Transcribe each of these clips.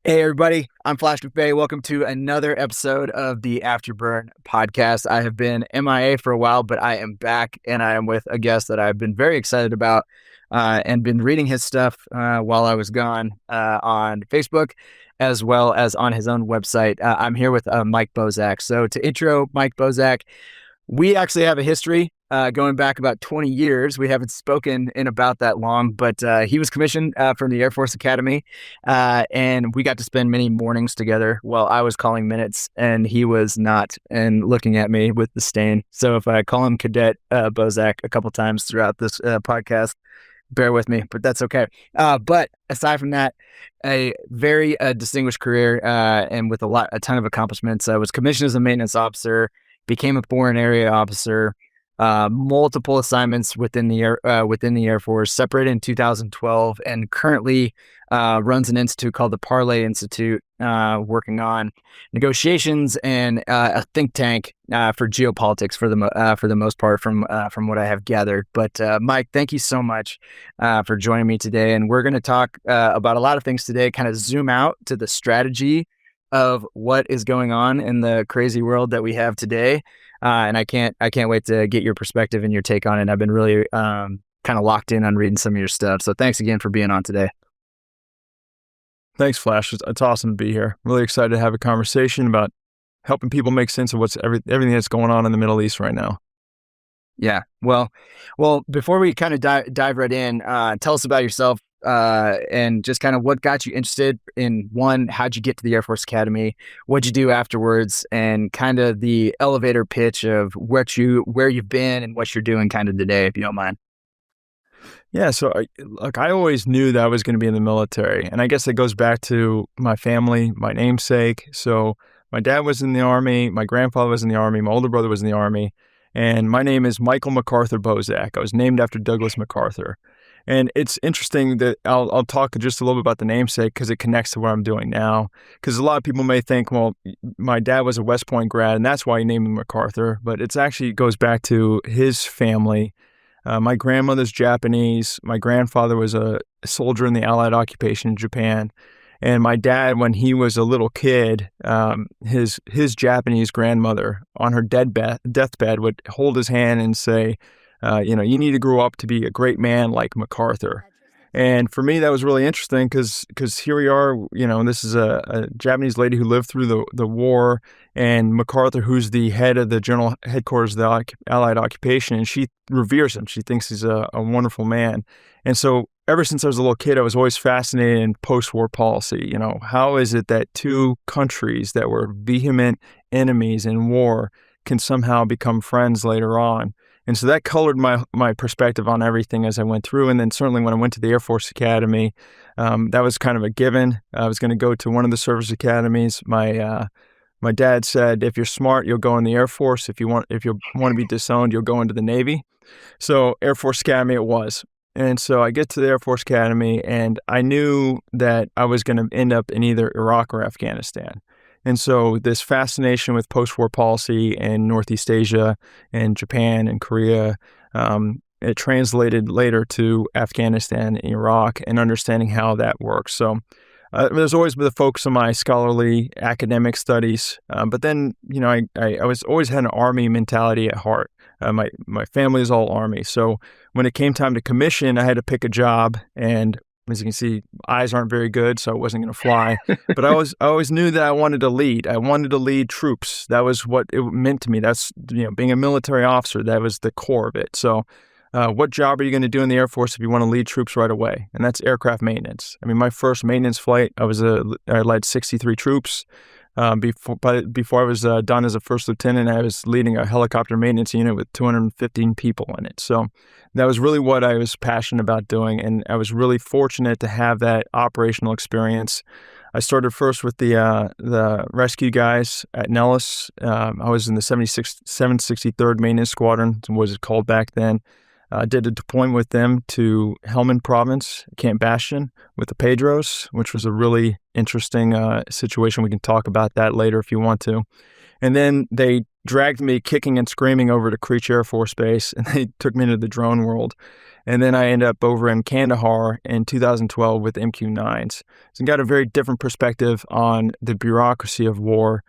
Hey everybody, I'm Flash McVay. Welcome to another episode of the Afterburn podcast. I have been MIA for a while, but I am back and I am with a guest that I've been very excited about and been reading his stuff while I was gone on Facebook as well as on his own website. I'm here with Mike Bosack. So to intro Mike Bosack, we actually have a history going back about 20 years. We haven't spoken in about that long, but he was commissioned from the Air Force Academy, and we got to spend many mornings together while I was calling minutes and he was not, and looking at me with disdain. So if I call him Cadet Bosack a couple times throughout this podcast, bear with me, but that's okay. But aside from that, a very distinguished career and with a ton of accomplishments. I was commissioned as a maintenance officer, became a foreign area officer, multiple assignments within the Air Force, separated in 2012, and currently runs an institute called the Parley Institute, working on negotiations and a think tank for geopolitics for the most part, from what I have gathered. But Mike, thank you so much for joining me today, and we're going to talk about a lot of things today. Kind of zoom out to the strategy of what is going on in the crazy world that we have today. And I can't wait to get your perspective and your take on it. I've been really kind of locked in on reading some of your stuff. So thanks again for being on today. Thanks, Flash. It's awesome to be here. Really excited to have a conversation about helping people make sense of everything that's going on in the Middle East right now. Yeah. Well, before we kind of dive right in, tell us about yourself and just kind of what got you interested in, one, how'd you get to the Air Force Academy? What'd you do afterwards? And kind of the elevator pitch of where you've been and what you're doing kind of today, if you don't mind. Yeah, so I always knew that I was going to be in the military. And I guess it goes back to my family, my namesake. So my dad was in the Army, my grandfather was in the Army, my older brother was in the Army, and my name is Michael MacArthur Bosack. I was named after Douglas MacArthur. And it's interesting that I'll talk just a little bit about the namesake because it connects to what I'm doing now. Because a lot of people may think, well, my dad was a West Point grad, and that's why he named him MacArthur. But it actually goes back to his family. My grandmother's Japanese. My grandfather was a soldier in the Allied occupation in Japan. And my dad, when he was a little kid, his Japanese grandmother on her deathbed would hold his hand and say, you need to grow up to be a great man like MacArthur. And for me, that was really interesting because here we are, this is a Japanese lady who lived through the war, and MacArthur, who's the head of the general headquarters of the Allied occupation, and she reveres him. She thinks he's a wonderful man. And so ever since I was a little kid, I was always fascinated in post-war policy. How is it that two countries that were vehement enemies in war can somehow become friends later on? And so that colored my perspective on everything as I went through. And then certainly when I went to the Air Force Academy, that was kind of a given. I was going to go to one of the service academies. My dad said, if you're smart, you'll go in the Air Force. If you want to be disowned, you'll go into the Navy. So Air Force Academy it was. And so I get to the Air Force Academy, and I knew that I was going to end up in either Iraq or Afghanistan. And so this fascination with post-war policy in Northeast Asia and Japan and Korea, it translated later to Afghanistan and Iraq and understanding how that works. So there's always been the focus on my scholarly academic studies. But then, I was always had an Army mentality at heart. My family is all Army. So when it came time to commission, I had to pick a job, and as you can see, eyes aren't very good, so I wasn't going to fly. But I always knew that I wanted to lead. I wanted to lead troops. That was what it meant to me. That's, being a military officer, that was the core of it. So what job are you going to do in the Air Force if you want to lead troops right away? And that's aircraft maintenance. I mean, my first maintenance flight, I led 63 troops. Before I was done as a first lieutenant, I was leading a helicopter maintenance unit with 215 people in it. So that was really what I was passionate about doing, and I was really fortunate to have that operational experience. I started first with the rescue guys at Nellis. I was in the 763rd Maintenance Squadron, was it called back then. Did a deployment with them to Helmand Province, Camp Bastion, with the Pedros, which was a really interesting situation. We can talk about that later if you want to. And then they dragged me kicking and screaming over to Creech Air Force Base, and they took me into the drone world. And then I ended up over in Kandahar in 2012 with MQ-9s. So I got a very different perspective on the bureaucracy of war,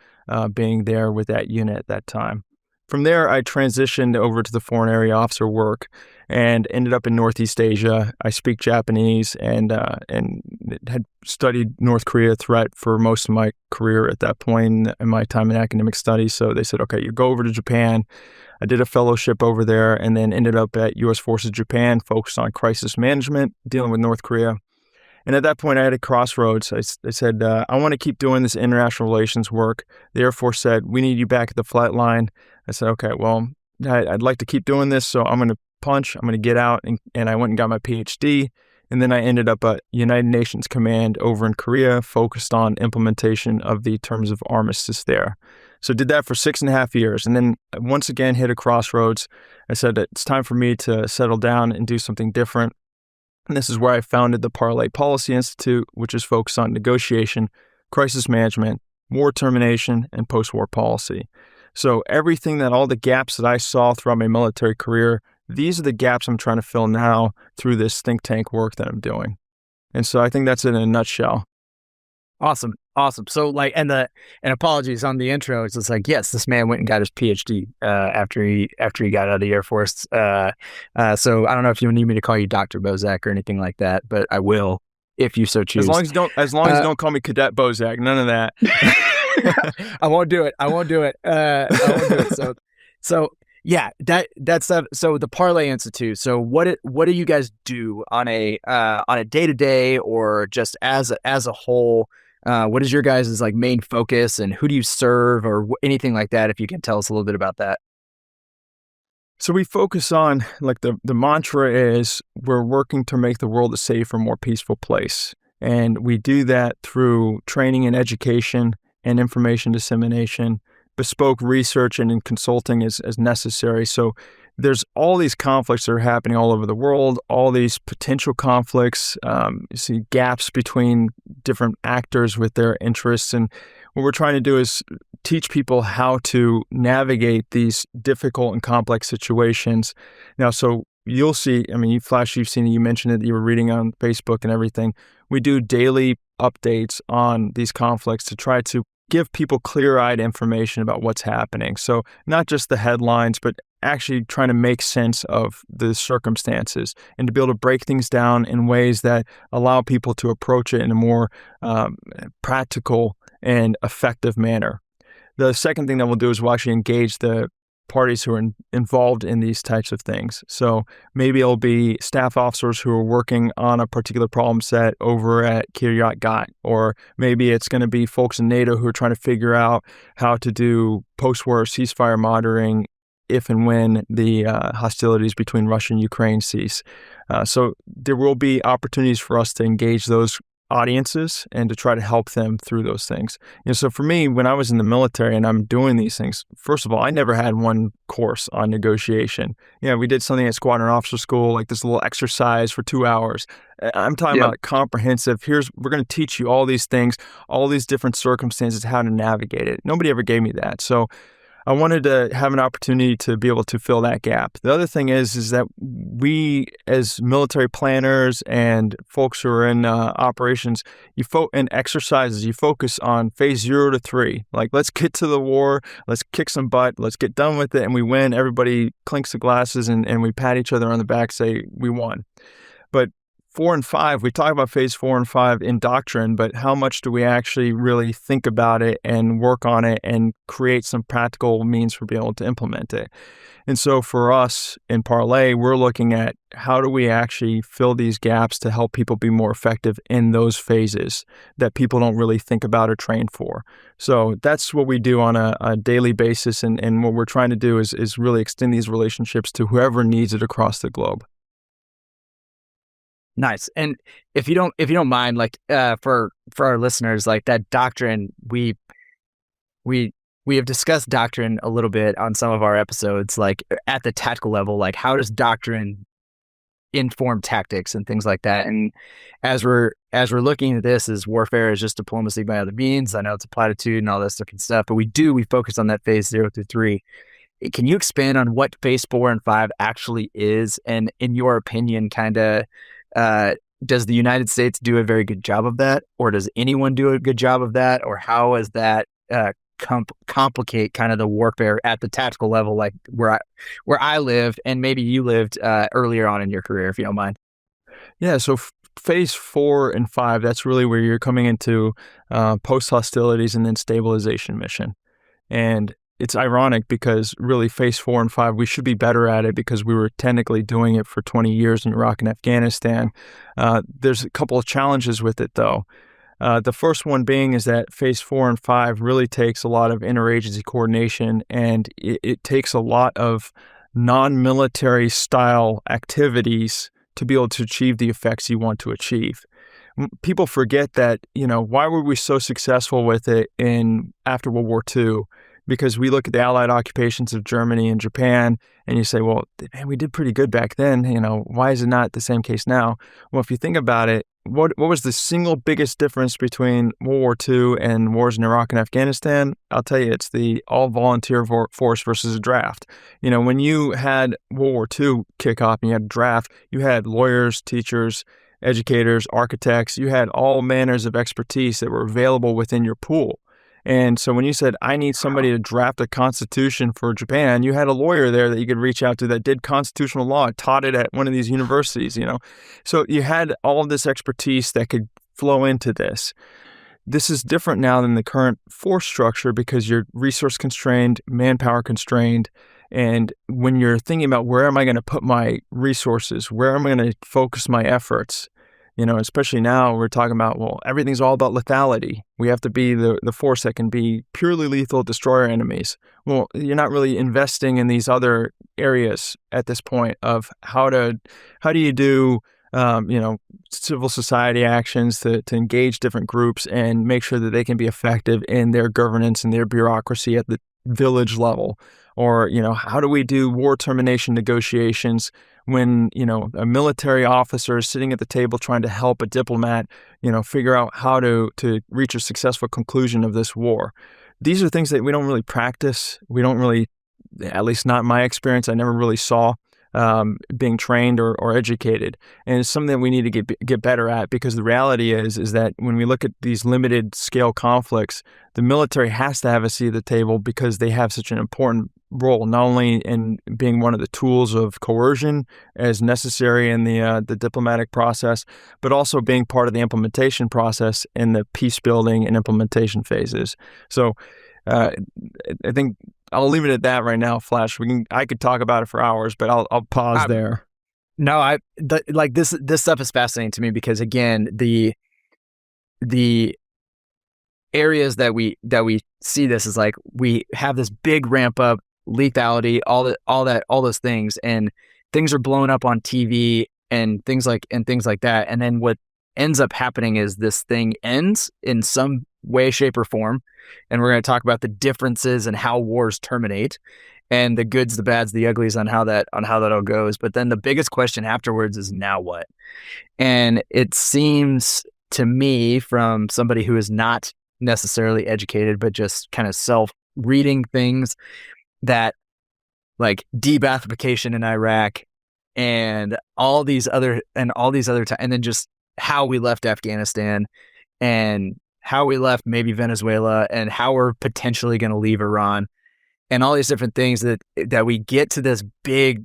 being there with that unit at that time. From there, I transitioned over to the foreign area officer work and ended up in Northeast Asia. I speak Japanese and had studied North Korea threat for most of my career at that point in my time in academic studies. So they said, okay, you go over to Japan. I did a fellowship over there and then ended up at U.S. Forces Japan, focused on crisis management, dealing with North Korea. And at that point, I had a crossroads. I said, I want to keep doing this international relations work. The Air Force said, we need you back at the flight line. I said, okay, well, I'd like to keep doing this, so I'm going to punch. I'm going to get out. And I went and got my PhD. And then I ended up at United Nations Command over in Korea, focused on implementation of the terms of armistice there. So did that for 6.5 years. And then once again hit a crossroads. I said, it's time for me to settle down and do something different. And this is where I founded the Parley Policy Institute, which is focused on negotiation, crisis management, war termination, and post-war policy. So everything all the gaps that I saw throughout my military career, these are the gaps I'm trying to fill now through this think tank work that I'm doing. And so I think that's it in a nutshell. Awesome. So and apologies on the intro. It's just like, yes, this man went and got his PhD after he got out of the Air Force. So I don't know if you need me to call you Dr. Bosack or anything like that, but I will if you so choose. As long as you don't call me Cadet Bosack, none of that. I won't do it. I won't do it. So yeah, that's so the Parley Institute. So what do you guys do on a day-to-day or just as a whole? What is your guys' main focus, and who do you serve, or anything like that? If you can tell us a little bit about that. So we focus on, the mantra is, we're working to make the world a safer, more peaceful place. And we do that through training and education and information dissemination, bespoke research and in consulting as necessary. So there's all these conflicts that are happening all over the world, all these potential conflicts, you see gaps between different actors with their interests. And what we're trying to do is teach people how to navigate these difficult and complex situations. Now, so you'll see, you've seen it, you mentioned it, you were reading on Facebook and everything. We do daily updates on these conflicts to try to give people clear-eyed information about what's happening. So not just the headlines, but actually trying to make sense of the circumstances and to be able to break things down in ways that allow people to approach it in a more practical and effective manner. The second thing that we'll do is we'll actually engage the parties who are involved in these types of things. So maybe it'll be staff officers who are working on a particular problem set over at Kiryat Gat, or maybe it's going to be folks in NATO who are trying to figure out how to do post-war ceasefire monitoring if and when the hostilities between Russia and Ukraine cease. So there will be opportunities for us to engage those audiences and to try to help them through those things. So for me, when I was in the military and I'm doing these things, first of all, I never had one course on negotiation. We did something at Squadron Officer School, like this little exercise for 2 hours. I'm talking about comprehensive. We're going to teach you all these things, all these different circumstances, how to navigate it. Nobody ever gave me that. So I wanted to have an opportunity to be able to fill that gap. The other thing is that we, as military planners and folks who are in operations, and exercises, you focus on phase 0 to 3. Let's get to the war, let's kick some butt, let's get done with it, and we win. Everybody clinks the glasses and we pat each other on the back, say we won. But 4 and 5, we talk about phase 4 and 5 in doctrine, but how much do we actually really think about it and work on it and create some practical means for being able to implement it? And so for us in Parley, we're looking at how do we actually fill these gaps to help people be more effective in those phases that people don't really think about or train for. So that's what we do on a daily basis. And what we're trying to do is really extend these relationships to whoever needs it across the globe. Nice. And if you don't mind, for our listeners, that doctrine, we have discussed doctrine a little bit on some of our episodes, at the tactical level, how does doctrine informed tactics and things like that. And as we're looking at this as warfare is just diplomacy by other means, I know it's a platitude and all this different stuff, but we focus on that phase 0 through 3. Can you expand on what phase 4 and 5 actually is? And in your opinion, kind of, does the United States do a very good job of that? Or does anyone do a good job of that? Or how is that complicate kind of the warfare at the tactical level, like where I live and maybe you lived earlier on in your career, if you don't mind? Yeah, so phase 4 and 5, that's really where you're coming into post-hostilities and then stabilization mission. And it's ironic because really phase 4 and 5, we should be better at it because we were technically doing it for 20 years in Iraq and Afghanistan. There's a couple of challenges with it, though. The first one being is that phase 4 and 5 really takes a lot of interagency coordination, and it takes a lot of non-military style activities to be able to achieve the effects you want to achieve. People forget that, why were we so successful with it after World War II? Because we look at the Allied occupations of Germany and Japan, and you say, well, man, we did pretty good back then. Why is it not the same case now? Well, if you think about it, what was the single biggest difference between World War II and wars in Iraq and Afghanistan? I'll tell you, it's the all-volunteer force versus a draft. When you had World War II kick off and you had a draft, you had lawyers, teachers, educators, architects. You had all manners of expertise that were available within your pool. And so when you said, I need somebody to draft a constitution for Japan, you had a lawyer there that you could reach out to that did constitutional law, taught it at one of these universities, So you had all of this expertise that could flow into this. This is different now than the current force structure because you're resource constrained, manpower constrained. And when you're thinking about where am I going to put my resources, where am I going to focus my efforts, especially now we're talking about, well, everything's all about lethality. We have to be the force that can be purely lethal, destroy our enemies. Well, you're not really investing in these other areas at this point of how do you do, civil society actions to engage different groups and make sure that they can be effective in their governance and their bureaucracy at the village level. Or, how do we do war termination negotiations when, a military officer is sitting at the table trying to help a diplomat, figure out how to reach a successful conclusion of this war. These are things that we don't really practice. We don't really, at least not in my experience, I never really saw being trained or educated. And it's something that we need to get better at, because the reality is that when we look at these limited scale conflicts, the military has to have a seat at the table because they have such an important role, not only in being one of the tools of coercion as necessary in the diplomatic process, but also being part of the implementation process in the peace building and implementation phases. So I think I'll leave it at that right now, Flash. I could talk about it for hours, but I'll pause there. No, this stuff is fascinating to me because, again, the areas that we see this is like we have this big ramp up, lethality, all those things, and things are blown up on TV and things like that. And then what ends up happening is this thing ends in some way, shape, or form. And we're going to talk about the differences and how wars terminate, and the goods, the bads, the uglies on how that all goes. But then the biggest question afterwards is, now what? And it seems to me, from somebody who is not necessarily educated, but just kind of self-reading things, that like de-Baathification in Iraq and all these other and then just how we left Afghanistan and how we left maybe Venezuela and how we're potentially going to leave Iran and all these different things that we get to this big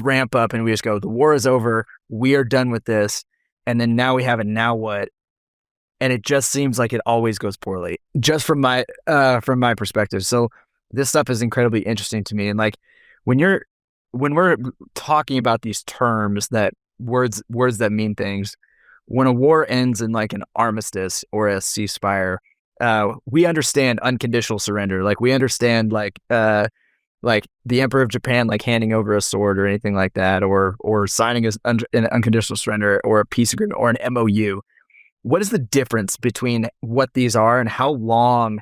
ramp up and we just go, the war is over. We are done with this. And then now we have it. Now what? And it just seems like it always goes poorly, just from my perspective. So this stuff is incredibly interesting to me. And like when we're talking about these terms, that words that mean things, when a war ends in like an armistice or a ceasefire, we understand unconditional surrender. Like we understand like the Emperor of Japan like handing over a sword or anything like that, or signing an unconditional surrender or a peace agreement or an MOU. What is the difference between what these are and how long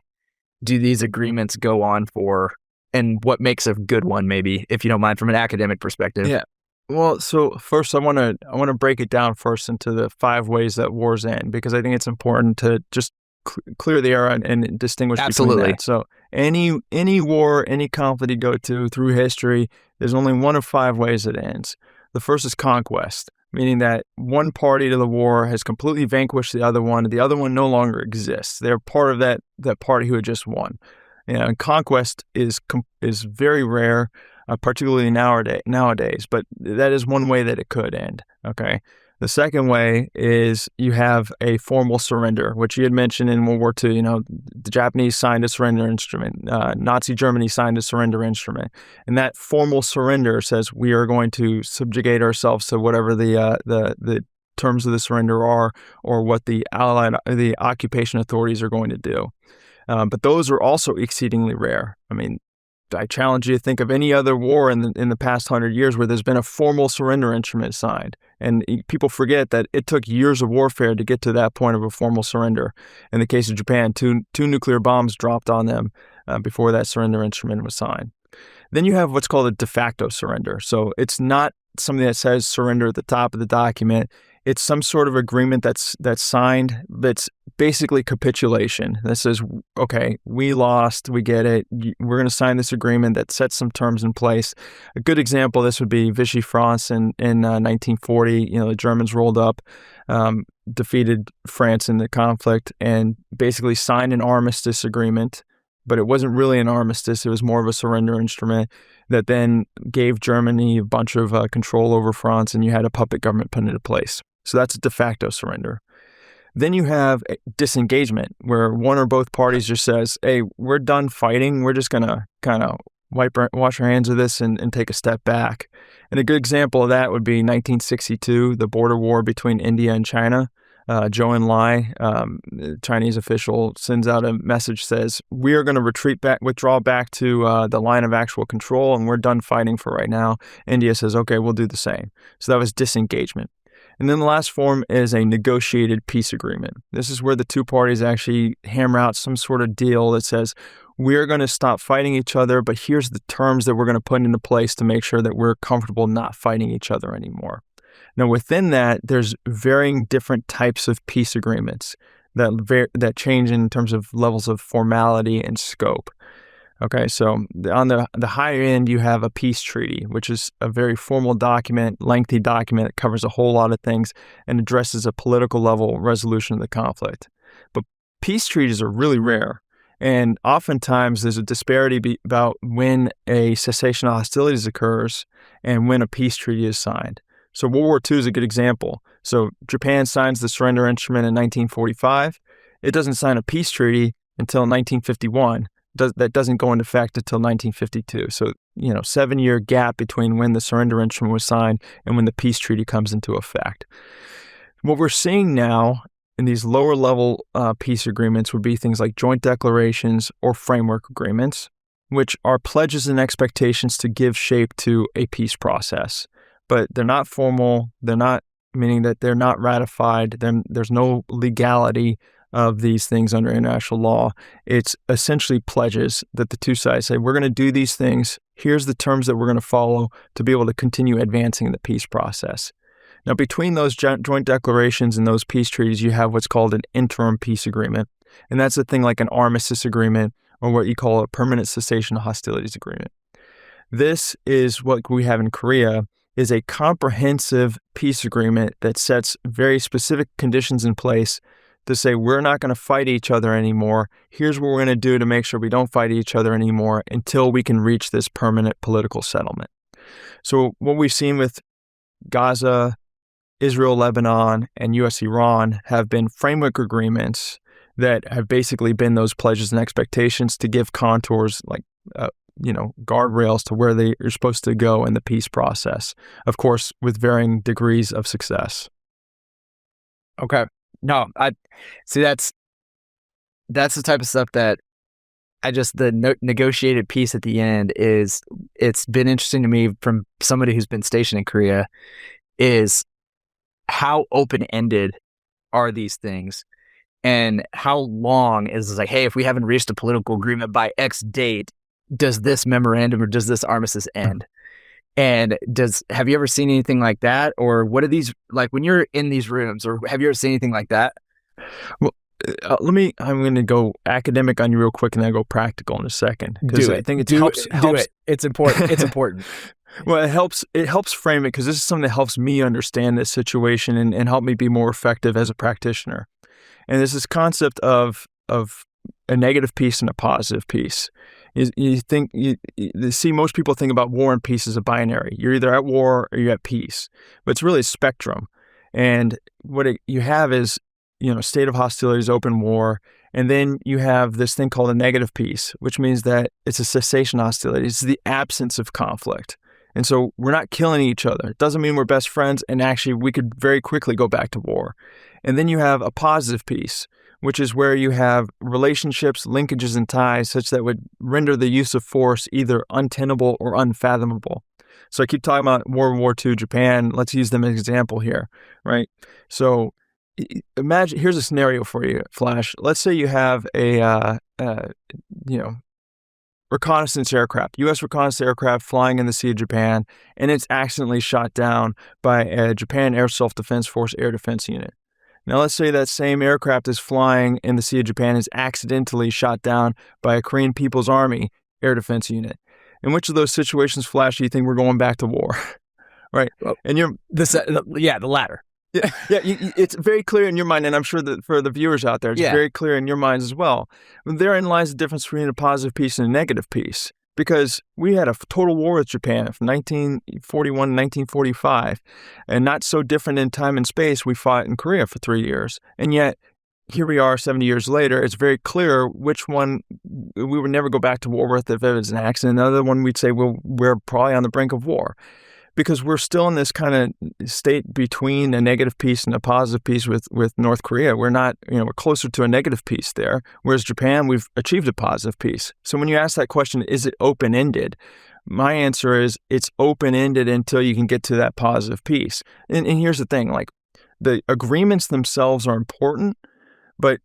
do these agreements go on for, and what makes a good one, maybe, if you don't mind, from an academic perspective? Yeah. Well, so first I want to break it down first into the 5 ways that wars end, because I think it's important to just clear the air and distinguish between Absolutely. that. So any war, any conflict you go to through history, there's only one of 5 ways it ends. The first is conquest, meaning that one party to the war has completely vanquished the other one, and the other one no longer exists. They're part of that party who had just won. And conquest is very rare, particularly nowadays. But that is one way that it could end. Okay. The second way is you have a formal surrender, which you had mentioned in World War II. The Japanese signed a surrender instrument. Nazi Germany signed a surrender instrument, and that formal surrender says we are going to subjugate ourselves to whatever the terms of the surrender are, or what the occupation authorities are going to do. But those are also exceedingly rare. I mean, I challenge you to think of any other war in the past 100 years where there's been a formal surrender instrument signed. And people forget that it took years of warfare to get to that point of a formal surrender. In the case of Japan, two nuclear bombs dropped on them before that surrender instrument was signed. Then you have what's called a de facto surrender. So it's not something that says surrender at the top of the document. It's some sort of agreement that's signed, that's basically capitulation. That says, okay, we lost, we get it. We're going to sign this agreement that sets some terms in place. A good example of this would be Vichy France in 1940. The Germans rolled up, defeated France in the conflict, and basically signed an armistice agreement. But it wasn't really an armistice. It was more of a surrender instrument that then gave Germany a bunch of control over France, and you had a puppet government put into place. So that's a de facto surrender. Then you have disengagement, where one or both parties just says, hey, we're done fighting. We're just going to kind of wash our hands of this and take a step back. And a good example of that would be 1962, the border war between India and China. Zhou Enlai, Chinese official, sends out a message, says, we are going to withdraw back to the line of actual control, and we're done fighting for right now. India says, okay, we'll do the same. So that was disengagement. And then the last form is a negotiated peace agreement. This is where the two parties actually hammer out some sort of deal that says, we're going to stop fighting each other, but here's the terms that we're going to put into place to make sure that we're comfortable not fighting each other anymore. Now, within that, there's varying different types of peace agreements that change in terms of levels of formality and scope. Okay, so on the higher end, you have a peace treaty, which is a very formal document, lengthy document that covers a whole lot of things and addresses a political level resolution of the conflict. But peace treaties are really rare. And oftentimes there's a disparity about when a cessation of hostilities occurs and when a peace treaty is signed. So World War II is a good example. So Japan signs the surrender instrument in 1945. It doesn't sign a peace treaty until 1951. That doesn't go into effect until 1952. So, 7-year gap between when the surrender instrument was signed and when the peace treaty comes into effect. What we're seeing now in these lower level peace agreements would be things like joint declarations or framework agreements, which are pledges and expectations to give shape to a peace process. But they're not formal. They're not, meaning that they're not ratified. There's no legality of these things under international law. It's essentially pledges that the two sides say, we're going to do these things. Here's the terms that we're going to follow to be able to continue advancing the peace process. Now, between those joint declarations and those peace treaties, you have what's called an interim peace agreement. And that's a thing like an armistice agreement, or what you call a permanent cessation of hostilities agreement. This is what we have in Korea, is a comprehensive peace agreement that sets very specific conditions in place to say, we're not going to fight each other anymore. Here's what we're going to do to make sure we don't fight each other anymore until we can reach this permanent political settlement. So what we've seen with Gaza, Israel, Lebanon, and U.S. Iran have been framework agreements that have basically been those pledges and expectations to give contours, like guardrails to where they are supposed to go in the peace process, of course, with varying degrees of success. Okay. No, I see. That's the type of stuff that the negotiated peace at the end it's been interesting to me from somebody who's been stationed in Korea, is how open-ended are these things, and how long is like, hey, if we haven't reached a political agreement by X date, does this memorandum or does this armistice end? And have you ever seen anything like that? Or what are these like when you're in these rooms, or have you ever seen anything like that? Well, I'm going to go academic on you real quick and then go practical in a second. Because I think it helps. It's important. It's important. Well, it helps frame it, because this is something that helps me understand this situation and help me be more effective as a practitioner. And there's this concept of a negative peace and a positive peace. You see most people think about war and peace as a binary. You're either at war or you're at peace, but it's really a spectrum. And what you have is, state of hostilities, open war, and then you have this thing called a negative peace, which means that it's a cessation of hostilities. It's the absence of conflict. And so we're not killing each other. It doesn't mean we're best friends, and actually we could very quickly go back to war. And then you have a positive peace, which is where you have relationships, linkages, and ties such that would render the use of force either untenable or unfathomable. So I keep talking about World War II, Japan. Let's use them as an example here, right? So imagine, here's a scenario for you, Flash. Let's say you have a reconnaissance aircraft, U.S. reconnaissance aircraft flying in the Sea of Japan, and it's accidentally shot down by a Japan Air Self-Defense Force air defense unit. Now, let's say that same aircraft is flying in the Sea of Japan, is accidentally shot down by a Korean People's Army air defense unit. In which of those situations, Flash, do you think we're going back to war? Right? And the latter. Yeah, it's very clear in your mind, and I'm sure that for the viewers out there, it's very clear in your minds as well. Therein lies the difference between a positive peace and a negative peace. Because we had a total war with Japan from 1941 to 1945, and not so different in time and space. We fought in Korea for 3 years, and yet here we are 70 years later. It's very clear which one we would never go back to war with if it was an accident. Another one we'd say, well, we're probably on the brink of war. Because we're still in this kind of state between a negative peace and a positive peace with North Korea. We're not, we're closer to a negative peace there. Whereas Japan, we've achieved a positive peace. So when you ask that question, is it open-ended? My answer is it's open-ended until you can get to that positive peace. And here's the thing, like the agreements themselves are important, but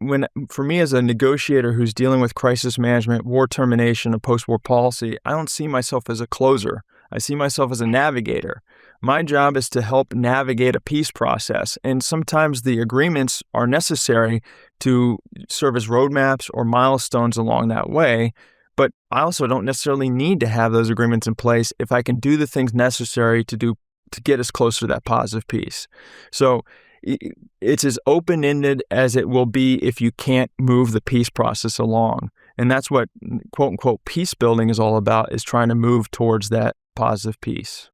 for me as a negotiator who's dealing with crisis management, war termination, and post-war policy, I don't see myself as a closer. I see myself as a navigator. My job is to help navigate a peace process, and sometimes the agreements are necessary to serve as roadmaps or milestones along that way, but I also don't necessarily need to have those agreements in place if I can do the things necessary to get us closer to that positive peace. So it's as open-ended as it will be if you can't move the peace process along. And that's what quote-unquote peace building is all about, is trying to move towards that positive peace.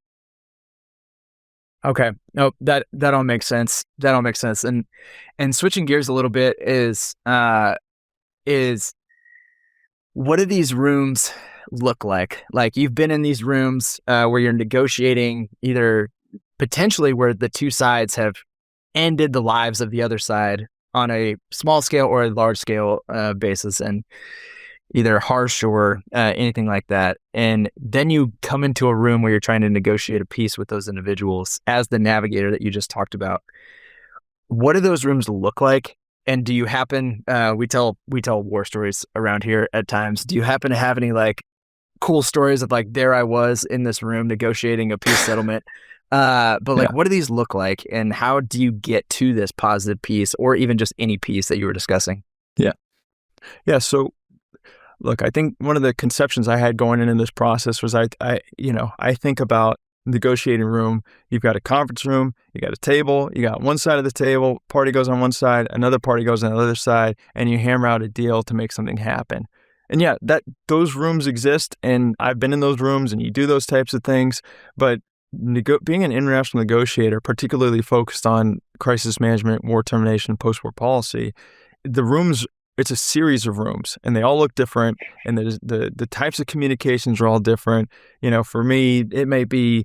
Okay. No, that all makes sense. That all makes sense. And switching gears a little bit is what do these rooms look like? Like, you've been in these rooms where you're negotiating either potentially where the two sides have ended the lives of the other side on a small scale or a large scale basis, and either harsh or anything like that. And then you come into a room where you're trying to negotiate a peace with those individuals as the navigator that you just talked about. What do those rooms look like? And do you happen, we tell war stories around here at times. Do you happen to have any like cool stories of like, there I was in this room negotiating a peace settlement? What do these look like, and how do you get to this positive peace, or even just any peace that you were discussing? Yeah. So look, I think one of the conceptions I had going into this process was I think about negotiating room. You've got a conference room, you got a table, you got one side of the table, party goes on one side, another party goes on the other side, and you hammer out a deal to make something happen. And yeah, those rooms exist, and I've been in those rooms, and you do those types of things. But being an international negotiator, particularly focused on crisis management, war termination, post-war policy, the rooms, it's a series of rooms, and they all look different, and the types of communications are all different. For me, it may be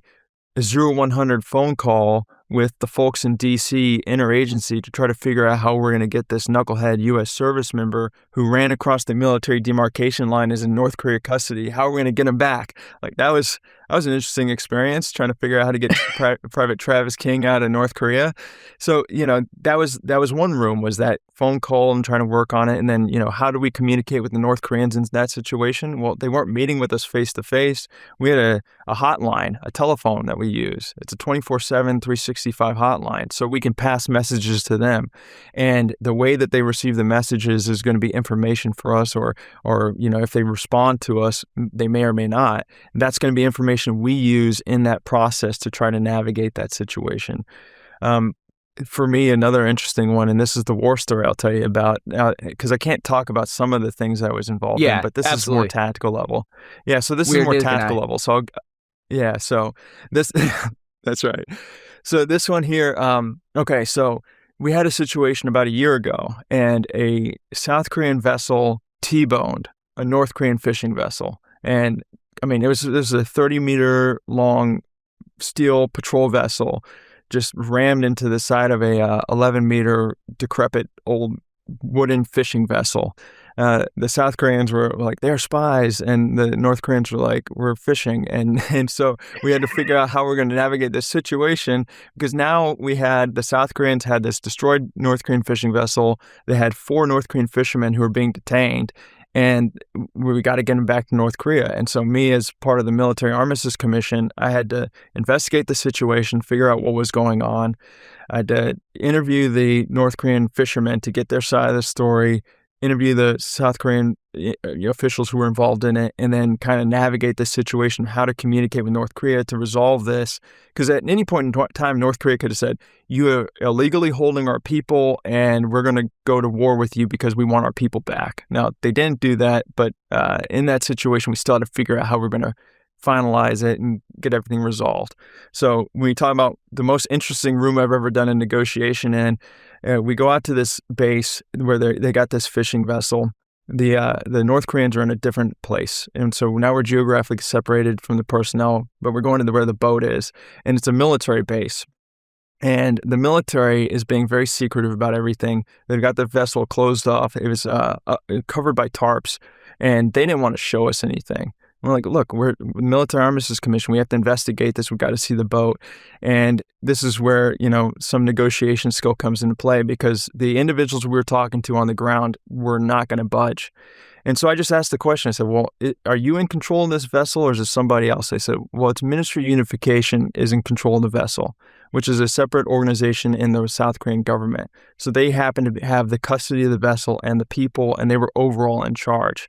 a 0100 phone call with the folks in D.C. interagency to try to figure out how we're going to get this knucklehead U.S. service member who ran across the military demarcation line is in North Korea custody. How are we going to get him back? Like, I was was an interesting experience trying to figure out how to get Private Travis King out of North Korea. So, that was one room, was that phone call and trying to work on it. And then, how do we communicate with the North Koreans in that situation? Well, they weren't meeting with us face to face. We had a hotline, a telephone that we use. It's a 24/7, 365 hotline. So we can pass messages to them. And the way that they receive the messages is going to be information for us, or if they respond to us, they may or may not. That's going to be information we use in that process to try to navigate that situation. For me, another interesting one, and this is the war story I'll tell you about, because I can't talk about some of the things I was involved in, but this is more tactical level. Yeah, so this is more tactical level. So, so this, that's right. So this one here, okay, so we had a situation about a year ago, and a South Korean vessel T-boned a North Korean fishing vessel. And I mean, it was a 30-meter long steel patrol vessel just rammed into the side of a 11-meter decrepit old wooden fishing vessel. The South Koreans were like, they're spies, and the North Koreans were like, we're fishing. And so we had to figure out how we're going to navigate this situation, because now the South Koreans had this destroyed North Korean fishing vessel. They had 4 North Korean fishermen who were being detained, and we got to get them back to North Korea. And so me, as part of the Military Armistice Commission, I had to investigate the situation, figure out what was going on. I had to interview the North Korean fishermen to get their side of the story, interview the South Korean officials who were involved in it, and then kind of navigate the situation, how to communicate with North Korea to resolve this. Because at any point in time, North Korea could have said, you are illegally holding our people, and we're going to go to war with you because we want our people back. Now, they didn't do that, but in that situation, we still had to figure out how we're going to finalize it and get everything resolved. So when we talk about the most interesting room I've ever done a negotiation in, we go out to this base where they got this fishing vessel. The North Koreans are in a different place, and so now we're geographically separated from the personnel, but we're going to where the boat is, and it's a military base. And the military is being very secretive about everything. They've got the vessel closed off. It was covered by tarps, and they didn't want to show us anything. We're like, look, we're Military Armistice Commission. We have to investigate this. We've got to see the boat. And this is where, some negotiation skill comes into play, because the individuals we were talking to on the ground were not going to budge. And so I just asked the question. I said, well, are you in control of this vessel, or is it somebody else? They said, well, it's Ministry of Unification is in control of the vessel, which is a separate organization in the South Korean government. So they happen to have the custody of the vessel and the people, and they were overall in charge.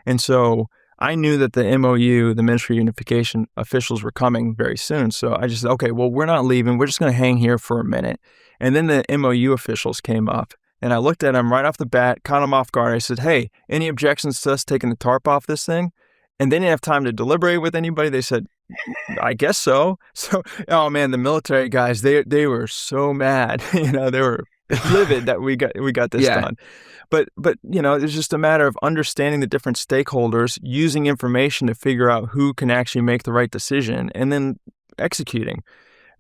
And so I knew that the MOU, the Ministry of Unification officials, were coming very soon. So I just said, okay, well, we're not leaving. We're just going to hang here for a minute. And then the MOU officials came up, and I looked at them right off the bat, caught them off guard. I said, hey, any objections to us taking the tarp off this thing? And they didn't have time to deliberate with anybody. They said, I guess so. So, oh man, the military guys, they were so mad. They were livid that we got this done. But it's just a matter of understanding the different stakeholders, using information to figure out who can actually make the right decision, and then executing.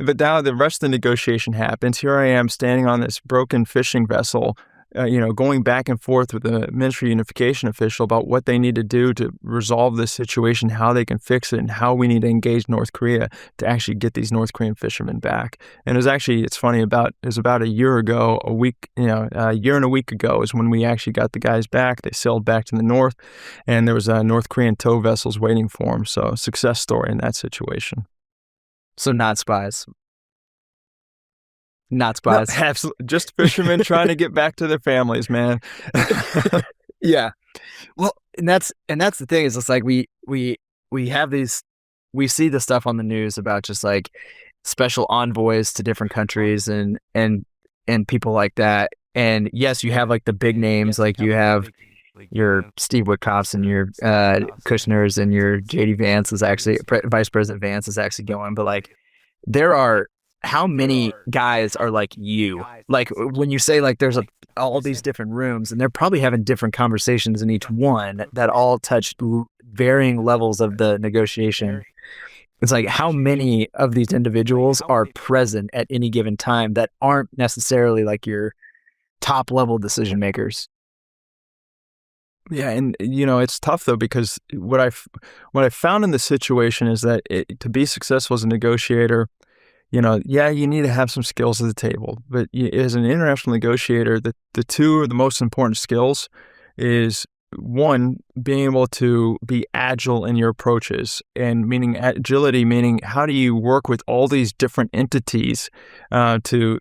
But now the rest of the negotiation happens. Here I am standing on this broken fishing vessel, going back and forth with the Ministry of Unification official about what they need to do to resolve this situation, how they can fix it, and how we need to engage North Korea to actually get these North Korean fishermen back. And it's funny, it was about a year ago, a year and a week ago is when we actually got the guys back. They sailed back to the north, and there was North Korean tow vessels waiting for them. So success story in that situation. So not spies. Not spies. No, absolutely. Just fishermen trying to get back to their families, man. Yeah. Well, and that's the thing, is it's like we have these, we see the stuff on the news about just like special envoys to different countries and people like that. And yes, you have like the big names, like you have your Steve Witkoffs and your Kushners and your JD Vance is actually, Vice President Vance is actually going, but like there are, how many guys are like you? Like when you say like there's all these different rooms, and they're probably having different conversations in each one that all touch varying levels of the negotiation. It's like, how many of these individuals are present at any given time that aren't necessarily like your top level decision makers? Yeah, and it's tough though, because what I found in the situation is that to be successful as a negotiator, yeah, you need to have some skills at the table. But as an international negotiator, the two of the most important skills is, one, being able to be agile in your approaches, and meaning agility, meaning how do you work with all these different entities to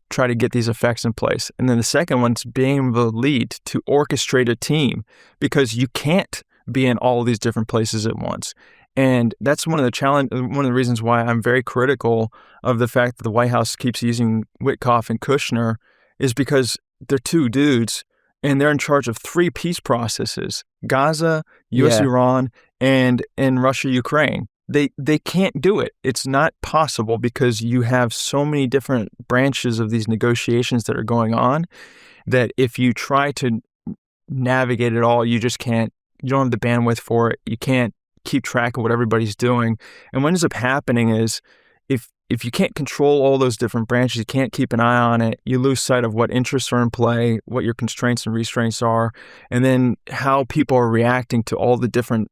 try to get these effects in place. And then the second one's being able to lead, to orchestrate a team, because you can't be in all of these different places at once. And that's one of the reasons why I'm very critical of the fact that the White House keeps using Witkoff and Kushner, is because they're two dudes and they're in charge of three peace processes: Gaza, U.S. Iran, and Russia Ukraine. They can't do it. It's not possible, because you have so many different branches of these negotiations that are going on, that if you try to navigate it all, you just can't. You don't have the bandwidth for it. You can't keep track of what everybody's doing. And what ends up happening is, if you can't control all those different branches, you can't keep an eye on it, you lose sight of what interests are in play, what your constraints and restraints are, and then how people are reacting to all the different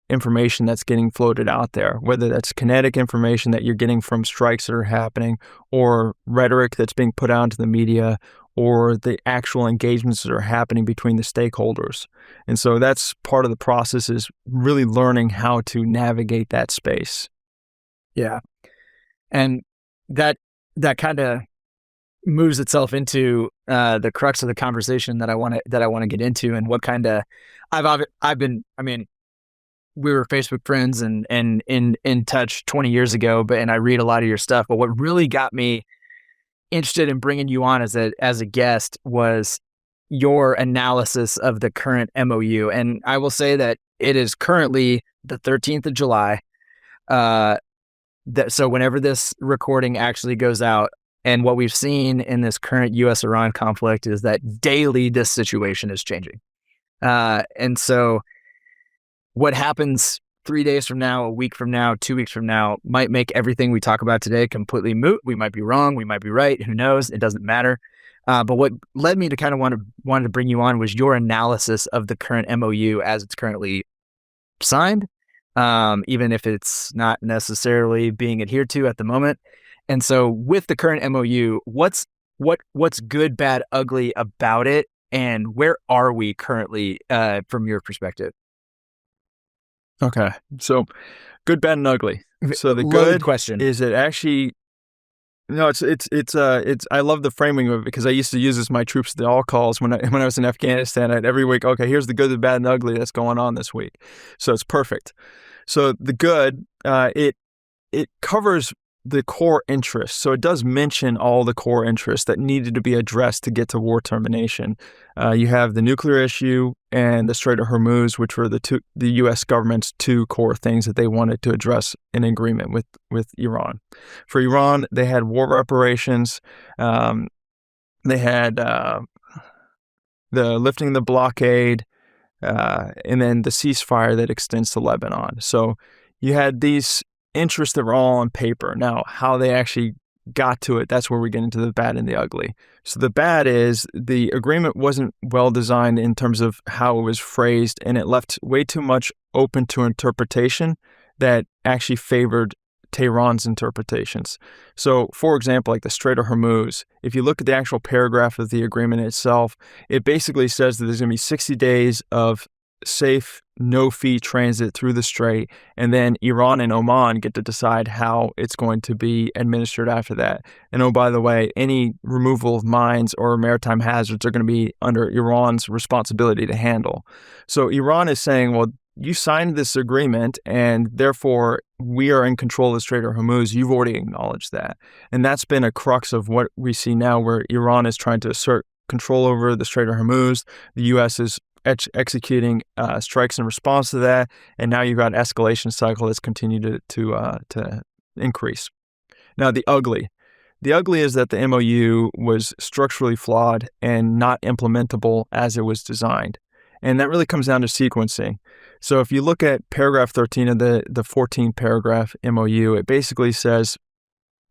information that's getting floated out there, whether that's kinetic information that you're getting from strikes that are happening, or rhetoric that's being put out into the media, or the actual engagements that are happening between the stakeholders. And so that's part of the process, is really learning how to navigate that space. Yeah. And that kind of moves itself into the crux of the conversation that I want to get into, and what kind of I've been. I mean, we were Facebook friends and in touch 20 years ago, and I read a lot of your stuff. But what really got me interested in bringing you on as a guest was your analysis of the current MOU. And I will say that it is currently the 13th of July. So whenever this recording actually goes out, and what we've seen in this current U.S.-Iran conflict is that daily this situation is changing. And so what happens 3 days from now, a week from now, 2 weeks from now, might make everything we talk about today completely moot. We might be wrong. We might be right. Who knows? It doesn't matter. But what led me to kind of wanted to bring you on was your analysis of the current MOU as it's currently signed, even if it's not necessarily being adhered to at the moment. And so with the current MOU, what's good, bad, ugly about it, and where are we currently from your perspective? Okay, so good, bad, and ugly. So the good question is, it actually, it's I love the framing of it, because I used to use this with my troops at the all calls when I was in Afghanistan. I'd every week, okay, here's the good, the bad, and the ugly that's going on this week. So it's perfect. So the good, it covers the core interests. So it does mention all the core interests that needed to be addressed to get to war termination. You have the nuclear issue and the Strait of Hormuz, which were the U.S. government's two core things that they wanted to address in agreement with Iran. For Iran, they had war reparations. They had the lifting of the blockade, and then the ceasefire that extends to Lebanon. So you had these interests that were all on paper. Now, how they actually got to it, that's where we get into the bad and the ugly. So the bad is the agreement wasn't well designed in terms of how it was phrased, and it left way too much open to interpretation that actually favored Tehran's interpretations. So, for example, like the Strait of Hormuz, if you look at the actual paragraph of the agreement itself, it basically says that there's going to be 60 days of safe, no-fee transit through the strait, and then Iran and Oman get to decide how it's going to be administered after that. And oh, by the way, any removal of mines or maritime hazards are going to be under Iran's responsibility to handle. So Iran is saying, well, you signed this agreement, and therefore we are in control of the Strait of Hormuz. You've already acknowledged that. And that's been a crux of what we see now, where Iran is trying to assert control over the Strait of Hormuz. The U.S. is executing strikes in response to that, and now you've got an escalation cycle that's continued to increase. Now, the ugly is that the MOU was structurally flawed and not implementable as it was designed, and that really comes down to sequencing. So if you look at paragraph 13 of the 14-paragraph MOU, it basically says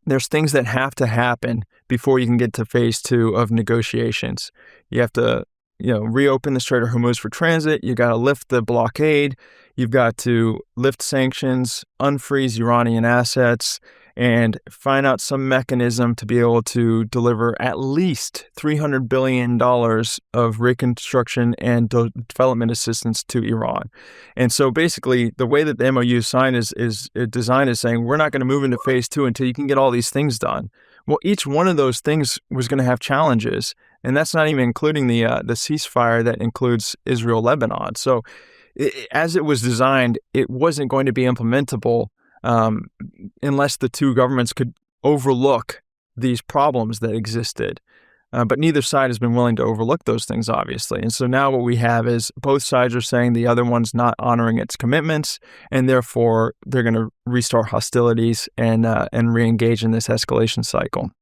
there's things that have to happen before you can get to phase 2 of negotiations. You have to reopen the Strait of Hormuz for transit. You got to lift the blockade. You've got to lift sanctions, unfreeze Iranian assets, and find out some mechanism to be able to deliver at least $300 billion of reconstruction and development assistance to Iran. And so basically, the way that the MOU signed is designed as saying, we're not going to move into phase 2 until you can get all these things done. Well, each one of those things was going to have challenges, and that's not even including the ceasefire that includes Israel-Lebanon. So as it was designed, it wasn't going to be implementable unless the two governments could overlook these problems that existed. But neither side has been willing to overlook those things, obviously. And so now what we have is both sides are saying the other one's not honoring its commitments, and therefore they're going to restart hostilities and re-engage in this escalation cycle.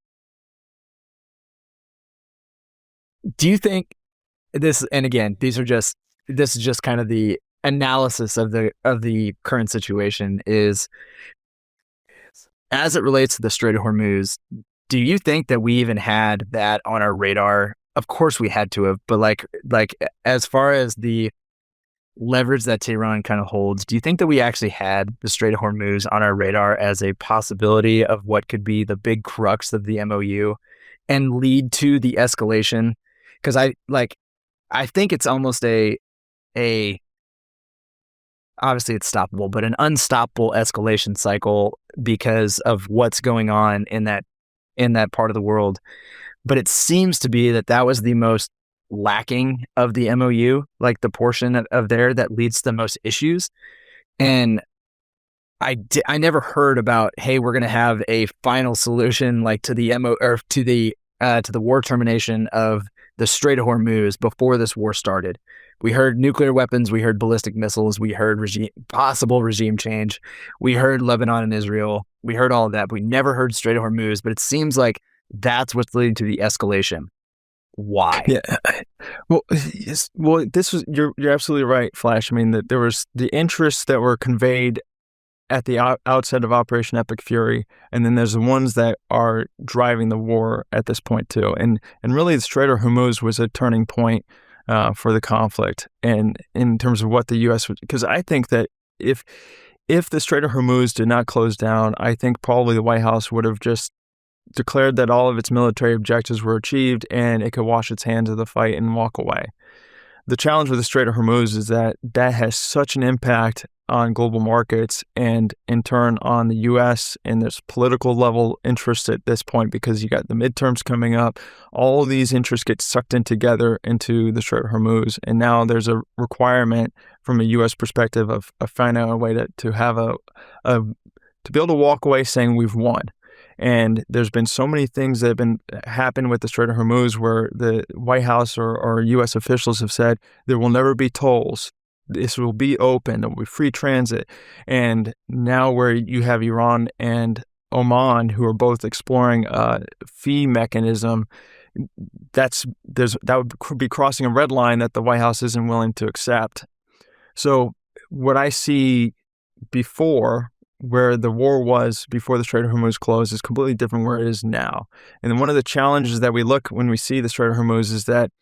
Do you think this, and again, this is just kind of the analysis of the current situation, is as it relates to the Strait of Hormuz, do you think that we even had that on our radar? Of course we had to have, but like as far as the leverage that Tehran kind of holds, do you think that we actually had the Strait of Hormuz on our radar as a possibility of what could be the big crux of the MOU and lead to the escalation? Because I think it's almost a obviously it's stoppable, but an unstoppable escalation cycle because of what's going on in that part of the world. But it seems to be that was the most lacking of the MOU, like the portion of there that leads to the most issues. And I never heard about, hey, we're going to have a final solution like to the to the war termination of the Strait of Hormuz before this war started. We heard nuclear weapons, we heard ballistic missiles, we heard possible regime change, we heard Lebanon and Israel, we heard all of that, but we never heard Strait of Hormuz. But it seems like that's what's leading to the escalation. Why? Yeah. Well, this was you're absolutely right, Flash. I mean, that there was the interests that were conveyed at the outset of Operation Epic Fury, and then there's the ones that are driving the war at this point too. And really, the Strait of Hormuz was a turning point for the conflict, and in terms of what the U.S. would, because I think that if the Strait of Hormuz did not close down, I think probably the White House would have just declared that all of its military objectives were achieved and it could wash its hands of the fight and walk away. The challenge with the Strait of Hormuz is that has such an impact on global markets and in turn on the U.S. and there's political level interest at this point because you got the midterms coming up. All of these interests get sucked in together into the Strait of Hormuz, and now there's a requirement from a U.S. perspective of finding a way to have to be able to walk away saying we've won. And there's been so many things that have happened with the Strait of Hormuz where the White House or U.S. officials have said there will never be tolls. This will be open. There will be free transit. And now where you have Iran and Oman, who are both exploring a fee mechanism, that would be crossing a red line that the White House isn't willing to accept. So what I see before, where the war was before the Strait of Hormuz closed, is completely different where it is now. And one of the challenges that we look when we see the Strait of Hormuz is that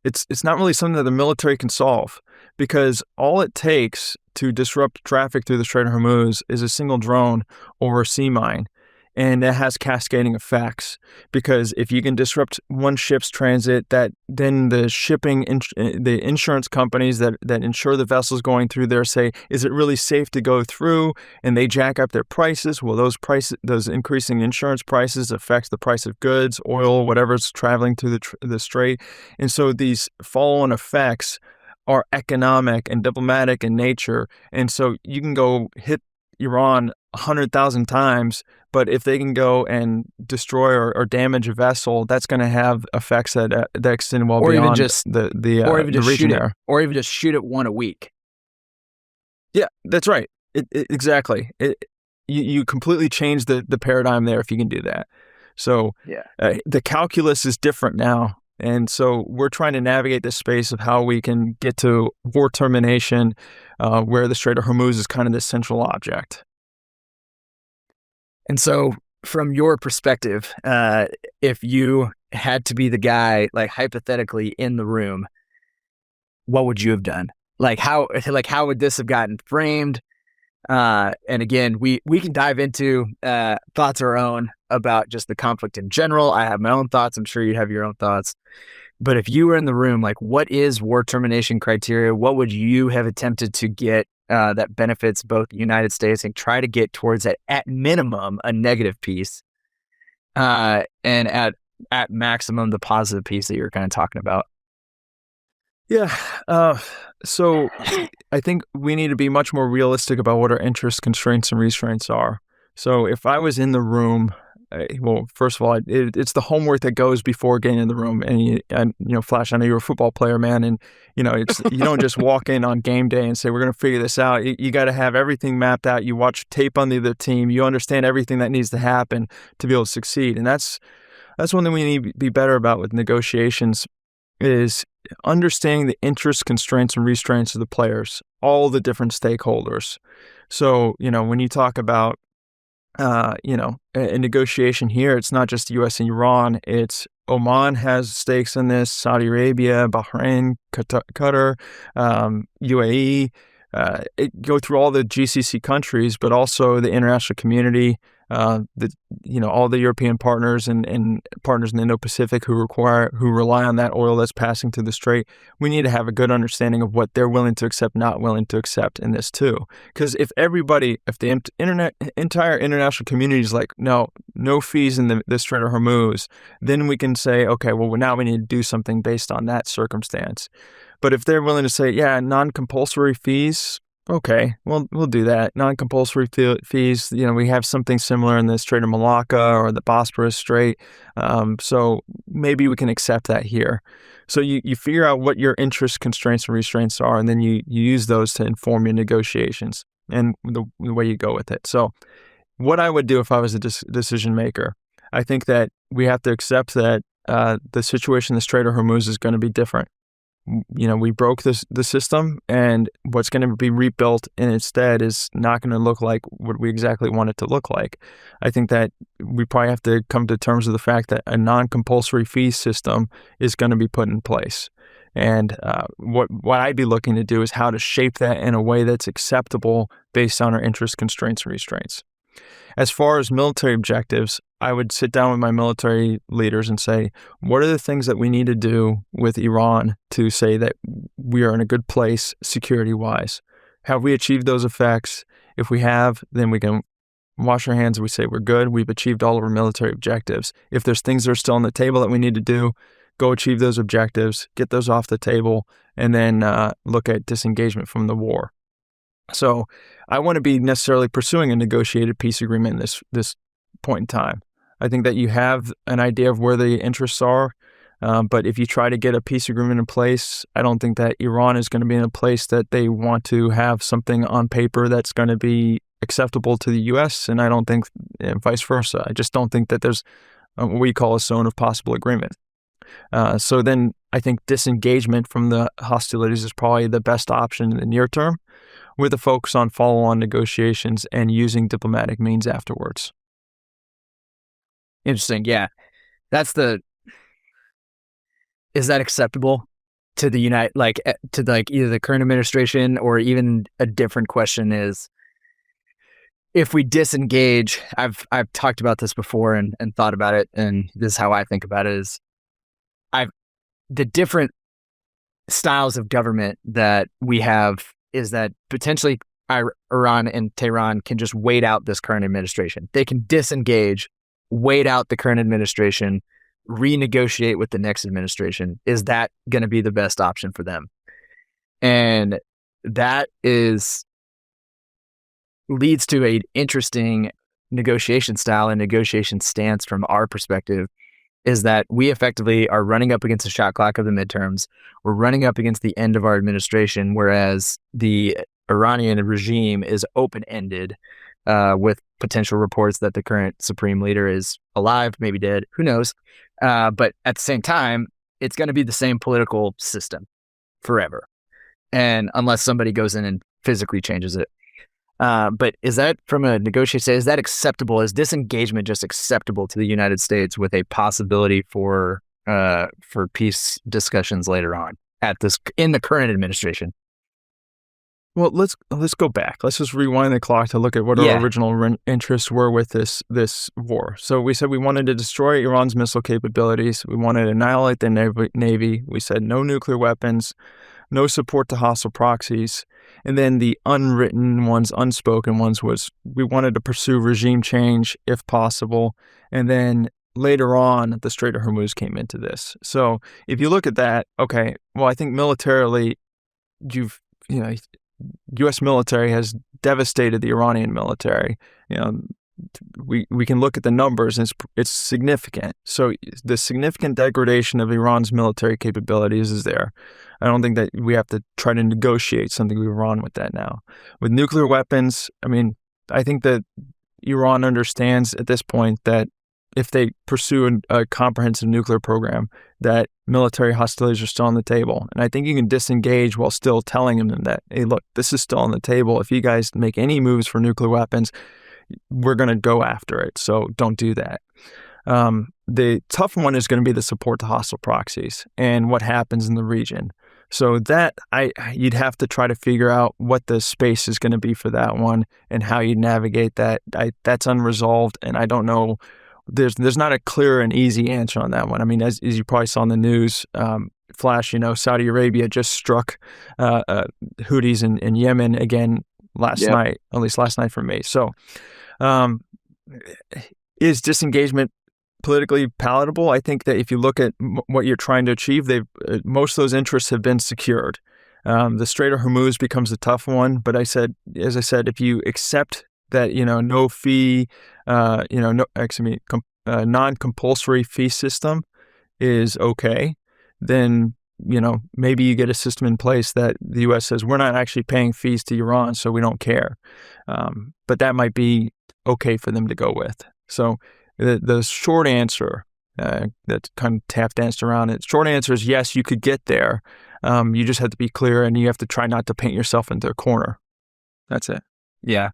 it's not really something that the military can solve, because all it takes to disrupt traffic through the Strait of Hormuz is a single drone or a sea mine. And it has cascading effects, because if you can disrupt one ship's transit, that then the the insurance companies that insure the vessels going through there say, is it really safe to go through? And they jack up their prices. Well, those increasing insurance prices affect the price of goods, oil, whatever's traveling through the strait. And so these follow-on effects are economic and diplomatic in nature. And so you can go hit Iran 100,000 times, but if they can go and destroy or damage a vessel, that's going to have effects that extend well beyond the region there. Or even just shoot it one a week. Yeah, that's right. Exactly. You completely change the paradigm there if you can do that. So the calculus is different now. And so we're trying to navigate this space of how we can get to war termination, where the Strait of Hormuz is kind of this central object. And so from your perspective, if you had to be the guy, like hypothetically in the room, what would you have done? Like how would this have gotten framed? And again, we can dive into thoughts of our own about just the conflict in general. I have my own thoughts. I'm sure you have your own thoughts. But if you were in the room, like, what is war termination criteria? What would you have attempted to get that benefits both the United States and try to get towards at minimum a negative peace, and at maximum the positive peace that you're kind of talking about? Yeah. So I think we need to be much more realistic about what our interests, constraints, and restraints are. So if I was in the room, well, first of all, it's the homework that goes before getting in the room. And Flash, I know you're a football player, man, and you don't just walk in on game day and say we're going to figure this out. You got to have everything mapped out. You watch tape on the other team. You understand everything that needs to happen to be able to succeed. And that's one thing we need to be better about with negotiations, is understanding the interests, constraints, and restraints of the players, all the different stakeholders. So, when you talk about, a negotiation here, it's not just the U.S. and Iran. It's Oman has stakes in this, Saudi Arabia, Bahrain, Qatar, UAE. Go through all the GCC countries, but also the international community, all the European partners and partners in the Indo-Pacific who rely on that oil that's passing through the strait. We need to have a good understanding of what they're willing to accept, not willing to accept in this too. Because if the entire international community is like, no fees in the Strait of Hormuz, then we can say, okay, well, now we need to do something based on that circumstance. But if they're willing to say, yeah, non-compulsory fees, okay, we'll do that. Non-compulsory fees, we have something similar in the Strait of Malacca or the Bosporus Strait. So maybe we can accept that here. So you figure out what your interests, constraints, and restraints are, and then you use those to inform your negotiations and the way you go with it. So what I would do if I was a decision maker, I think that we have to accept that the situation in the Strait of Hormuz is going to be different. We broke the system, and what's going to be rebuilt in its stead is not going to look like what we exactly want it to look like. I think that we probably have to come to terms with the fact that a non-compulsory fee system is going to be put in place. And what I'd be looking to do is how to shape that in a way that's acceptable based on our interests, constraints, and restraints. As far as military objectives, I would sit down with my military leaders and say, what are the things that we need to do with Iran to say that we are in a good place security-wise? Have we achieved those effects? If we have, then we can wash our hands and we say we're good. We've achieved all of our military objectives. If there's things that are still on the table that we need to do, go achieve those objectives, get those off the table, and then look at disengagement from the war. So I want to be necessarily pursuing a negotiated peace agreement in this point in time. I think that you have an idea of where the interests are, but if you try to get a peace agreement in place, I don't think that Iran is going to be in a place that they want to have something on paper that's going to be acceptable to the U.S., and I don't think vice versa. I just don't think that there's what we call a zone of possible agreement. So then I think disengagement from the hostilities is probably the best option in the near term, with a focus on follow-on negotiations and using diplomatic means afterwards. Interesting. Yeah. Is that acceptable to the either the current administration, or even a different question is, if we disengage, I've talked about this before and thought about it, and this is how I think about it, is the different styles of government that we have is that potentially Iran and Tehran can just wait out this current administration. They can disengage, wait out the current administration, renegotiate with the next administration. Is that going to be the best option for them? And that leads to an interesting negotiation style and negotiation stance from our perspective, is that we effectively are running up against the shot clock of the midterms. We're running up against the end of our administration, whereas the Iranian regime is open-ended, with potential reports that the current supreme leader is alive, maybe dead, who knows. But at the same time, it's going to be the same political system forever, and unless somebody goes in and physically changes it. But is that, from a negotiation, is that acceptable? Is disengagement just acceptable to the United States with a possibility for peace discussions later on in the current administration? Well, let's go back. Let's just rewind the clock to look at what our original interests were with this war. So we said we wanted to destroy Iran's missile capabilities. We wanted to annihilate their navy. We said no nuclear weapons, no support to hostile proxies. And then the unwritten ones, unspoken ones, was we wanted to pursue regime change if possible. And then later on, the Strait of Hormuz came into this. So if you look at that, okay, well, I think militarily, U.S. military has devastated the Iranian military. We can look at the numbers, and it's significant. So the significant degradation of Iran's military capabilities is there. I don't think that we have to try to negotiate something with Iran with that now. With nuclear weapons, I mean, I think that Iran understands at this point that if they pursue a comprehensive nuclear program, that military hostilities are still on the table. And I think you can disengage while still telling them that, hey, look, this is still on the table. If you guys make any moves for nuclear weapons, we're going to go after it. So don't do that. The tough one is going to be the support to hostile proxies and what happens in the region. So that you'd have to try to figure out what the space is going to be for that one and how you navigate that. That's unresolved, and I don't know. There's not a clear and easy answer on that one. I mean, as you probably saw in the news, flash, Saudi Arabia just struck Houthis in Yemen again last night, at least last night for me. So is disengagement politically palatable? I think that if you look at what you're trying to achieve, most of those interests have been secured. The Strait of Hormuz becomes a tough one, but as I said, if you accept that no fee, non-compulsory fee system is okay, then maybe you get a system in place that the U.S. says we're not actually paying fees to Iran, so we don't care. But that might be okay for them to go with. So the short answer, that's kind of tap danced around it. Short answer is yes, you could get there. You just have to be clear, and you have to try not to paint yourself into a corner. That's it. Yeah.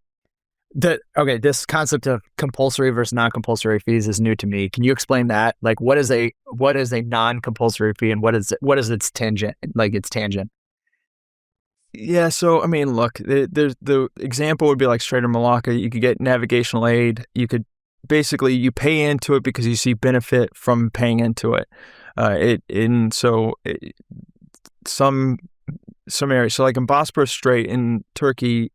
This concept of compulsory versus non-compulsory fees is new to me. Can you explain that? Like, what is a non-compulsory fee, and what is its tangent? Yeah. So I mean, look, there's the example would be like Strait of Malacca. You could get navigational aid. You could basically you pay into it because you see benefit from paying into it. Some areas. So like in Bosporus Strait in Turkey,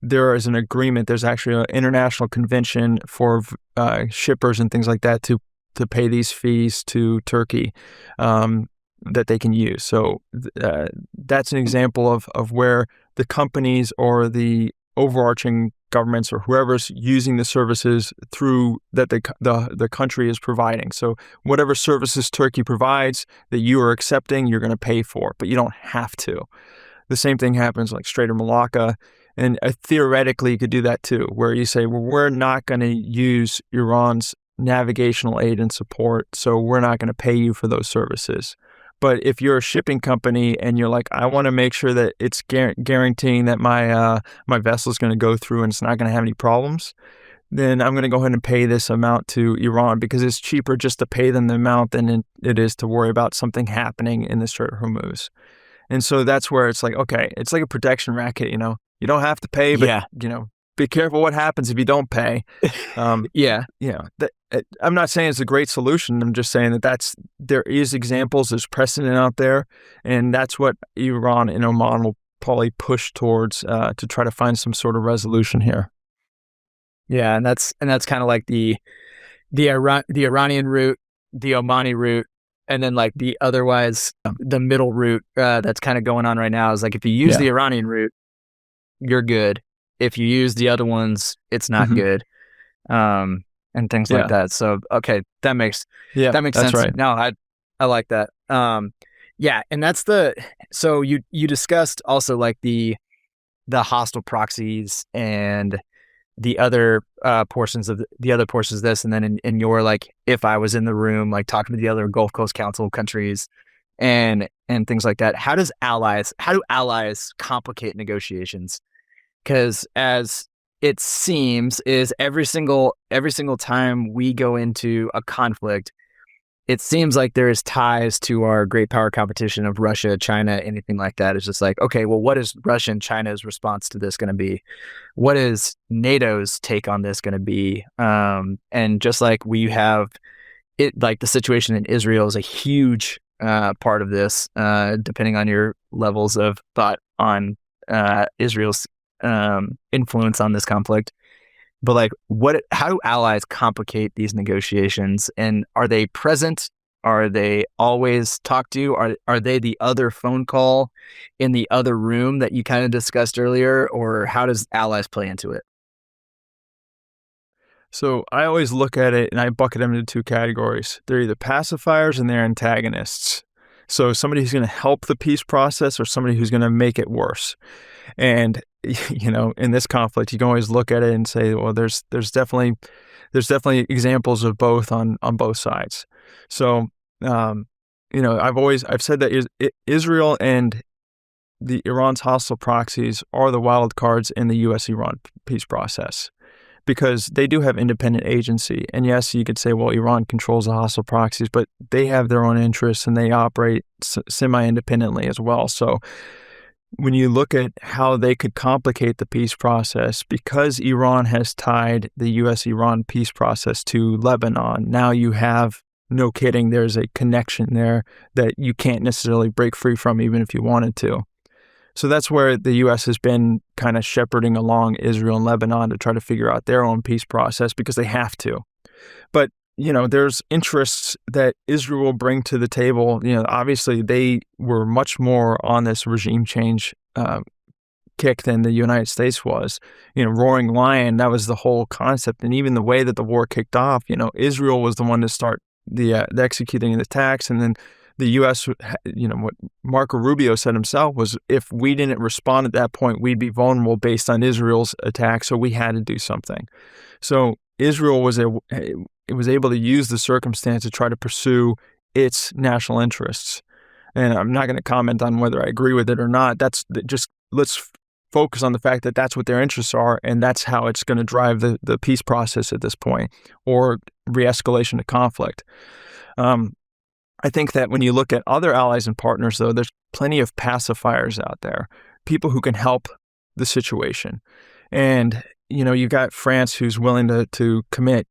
there is an agreement. There's actually an international convention for shippers and things like that to pay these fees to Turkey that they can use. So that's an example of where the companies or the overarching governments or whoever's using the services through that the country is providing. So whatever services Turkey provides that you are accepting, you're going to pay for, but you don't have to. The same thing happens like Strait of Malacca. And theoretically, you could do that too, where you say, well, we're not going to use Iran's navigational aid and support, so we're not going to pay you for those services. But if you're a shipping company and you're like, I want to make sure that it's guaranteeing that my vessel is going to go through and it's not going to have any problems, then I'm going to go ahead and pay this amount to Iran because it's cheaper just to pay them the amount than it is to worry about something happening in the Strait of Hormuz. And so that's where it's like, okay, it's like a protection racket, You don't have to pay, but, be careful what happens if you don't pay. I'm not saying it's a great solution. I'm just saying that there is examples, there's precedent out there, and that's what Iran and Oman will probably push towards to try to find some sort of resolution here. Yeah, and that's kind of like the Iranian route, the Omani route, and then like the middle route that's kind of going on right now is like if you use the Iranian route, you're good. If you use the other ones, it's not good. And things like that. So, okay, that makes sense. Right. No, I like that. And that's so you discussed also like the hostile proxies and the other portions of this. And then in your, like, if I was in the room, like talking to the other Gulf Coast Council countries and things like that, how do allies complicate negotiations? Because as it seems is every single time we go into a conflict, it seems like there is ties to our great power competition of Russia, China, anything like that. It's just like, okay, well, what is Russia and China's response to this going to be? What is NATO's take on this going to be? And just like we have it, like the situation in Israel is a huge part of this, depending on your levels of thought on Israel's influence on this conflict. But like, how do allies complicate these negotiations? And are they present? Are they always talk to? Are they the other phone call in the other room that you kind of discussed earlier? Or how does allies play into it? So I always look at it and I bucket them into two categories. They're either pacifiers and they're antagonists. So somebody who's going to help the peace process or somebody who's going to make it worse. And in this conflict, you can always look at it and say, well, there's definitely examples of both on both sides. So I've said that Israel and the Iran's hostile proxies are the wild cards in the U.S.-Iran peace process, because they do have independent agency. And yes, you could say, well, Iran controls the hostile proxies, but they have their own interests and they operate semi-independently as well. So when you look at how they could complicate the peace process, because Iran has tied the U.S.-Iran peace process to Lebanon, now you have, no kidding, there's a connection there that you can't necessarily break free from even if you wanted to. So that's where the U.S. has been kind of shepherding along Israel and Lebanon to try to figure out their own peace process, because they have to. But, there's interests that Israel will bring to the table. Obviously they were much more on this regime change kick than the United States was. Roaring Lion, that was the whole concept. And even the way that the war kicked off, Israel was the one to start the executing the attacks, and then the U.S., what Marco Rubio said himself was, if we didn't respond at that point, we'd be vulnerable based on Israel's attack, so we had to do something. So Israel was able to use the circumstance to try to pursue its national interests. And I'm not going to comment on whether I agree with it or not. Let's focus on the fact that that's what their interests are, and that's how it's going to drive the peace process at this point, or re-escalation of conflict. I think that when you look at other allies and partners, though, there's plenty of pacifiers out there, people who can help the situation. And, you've got France, who's willing to commit,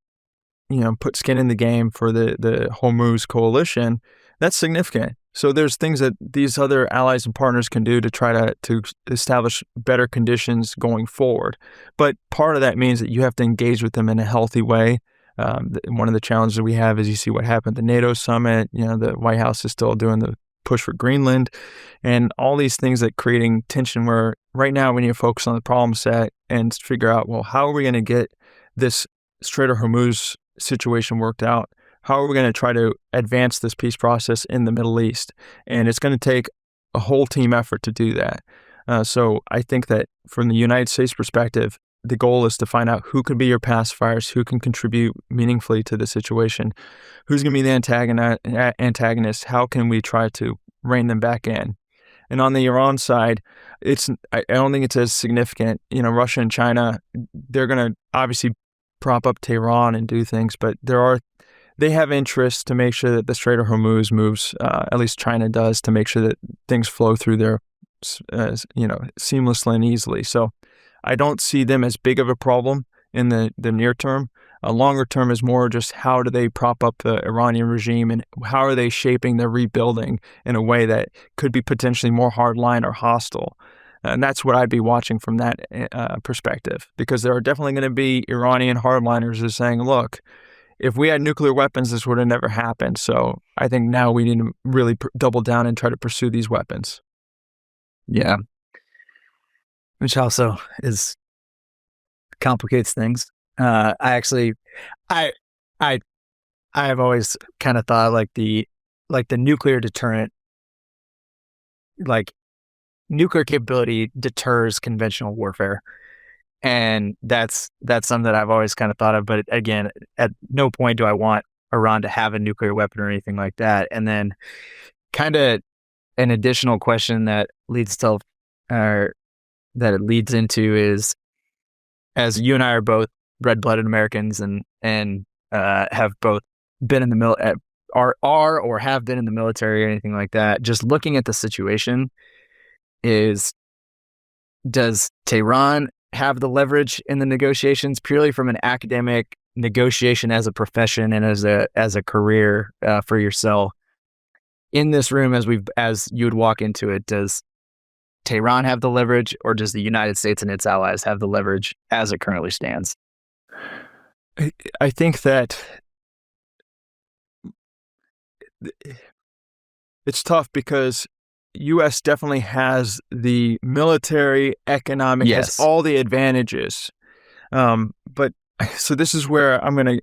put skin in the game for the Hormuz coalition. That's significant. So there's things that these other allies and partners can do to try to establish better conditions going forward. But part of that means that you have to engage with them in a healthy way. One of the challenges we have is, you see what happened at the NATO summit. The White House is still doing the push for Greenland, and all these things that creating tension, where right now we need to focus on the problem set and figure out, well, how are we going to get this Strait of Hormuz situation worked out? How are we going to try to advance this peace process in the Middle East? And it's going to take a whole team effort to do that. So I think that from the United States perspective, the goal is to find out who can be your pacifiers, who can contribute meaningfully to the situation, who's going to be the antagonist, how can we try to rein them back in. And on the Iran side, I don't think it's as significant. Russia and China, they're going to obviously prop up Tehran and do things, but they have interests to make sure that the Strait of Hormuz moves, at least China does, to make sure that things flow through there, seamlessly and easily. So I don't see them as big of a problem in the near term. A longer term is more just, how do they prop up the Iranian regime, and how are they shaping their rebuilding in a way that could be potentially more hardline or hostile. And that's what I'd be watching from that perspective, because there are definitely going to be Iranian hardliners who are saying, look, if we had nuclear weapons, this would have never happened. So I think now we need to really double down and try to pursue these weapons. Yeah. Which also complicates things. I have always kind of thought like the nuclear deterrent, like nuclear capability deters conventional warfare. And that's something that I've always kind of thought of. But again, at no point do I want Iran to have a nuclear weapon or anything like that. And then kind of an additional question that leads into is, as you and I are both red-blooded Americans and have both been in the are or have been in the military or anything like that, just looking at the situation does Tehran have the leverage in the negotiations purely from an academic negotiation as a profession and as a career for yourself? In this room, as you would walk into it, does Tehran have the leverage, or does the United States and its allies have the leverage as it currently stands? I think that it's tough because U.S. definitely has the military, economic, has all the advantages. But so this is where I'm gonna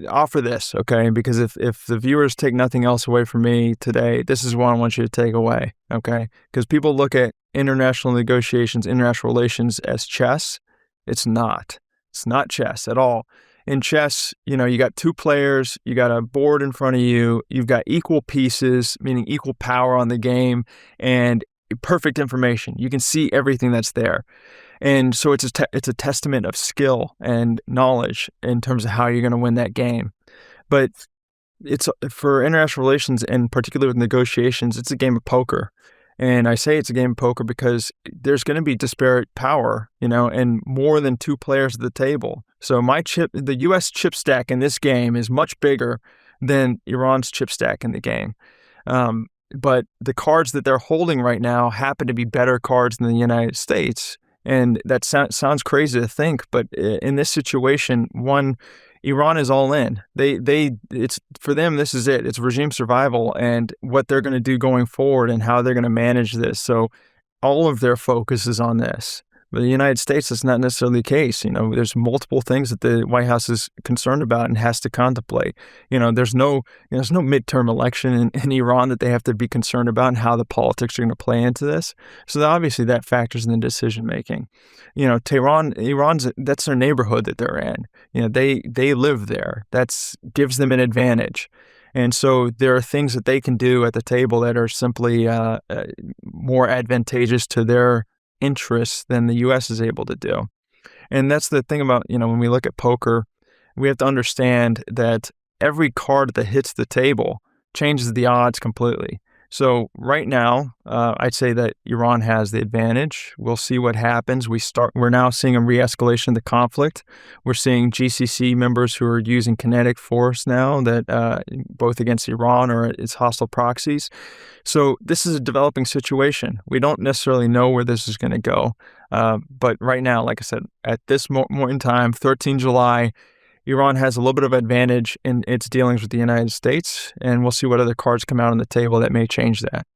offer this, okay? Because if the viewers take nothing else away from me today, this is what I want you to take away, okay? Because people look at international negotiations, international relations as chess. It's not. It's not chess at all. In chess, you got two players, you got a board in front of you, you've got equal pieces, meaning equal power on the game, and perfect information. You can see everything that's there. And so it's a testament of skill and knowledge in terms of how you're going to win that game. But it's for international relations, and particularly with negotiations, it's a game of poker. And I say it's a game of poker because there's going to be disparate power, and more than two players at the table. So the U.S. chip stack in this game is much bigger than Iran's chip stack in the game. But the cards that they're holding right now happen to be better cards than the United States. And that sounds crazy to think, but in this situation, Iran is all in. It's for them. This is it. It's regime survival and what they're going to do going forward and how they're going to manage this. So all of their focus is on this. But the United States, that's not necessarily the case. There's multiple things that the White House is concerned about and has to contemplate. There's no midterm election in Iran that they have to be concerned about and how the politics are going to play into this. So obviously that factors in the decision making. Iran's that's their neighborhood that they're in. They live there. That gives them an advantage. And so there are things that they can do at the table that are simply more advantageous to their interests than the U.S. is able to do. And that's the thing about, when we look at poker, we have to understand that every card that hits the table changes the odds completely. So right now, I'd say that Iran has the advantage. We'll see what happens. We're now seeing a re-escalation of the conflict. We're seeing GCC members who are using kinetic force now, that both against Iran or its hostile proxies. So this is a developing situation. We don't necessarily know where this is going to go. But right now, like I said, at this moment in time, 13 July, Iran has a little bit of advantage in its dealings with the United States, and we'll see what other cards come out on the table that may change that.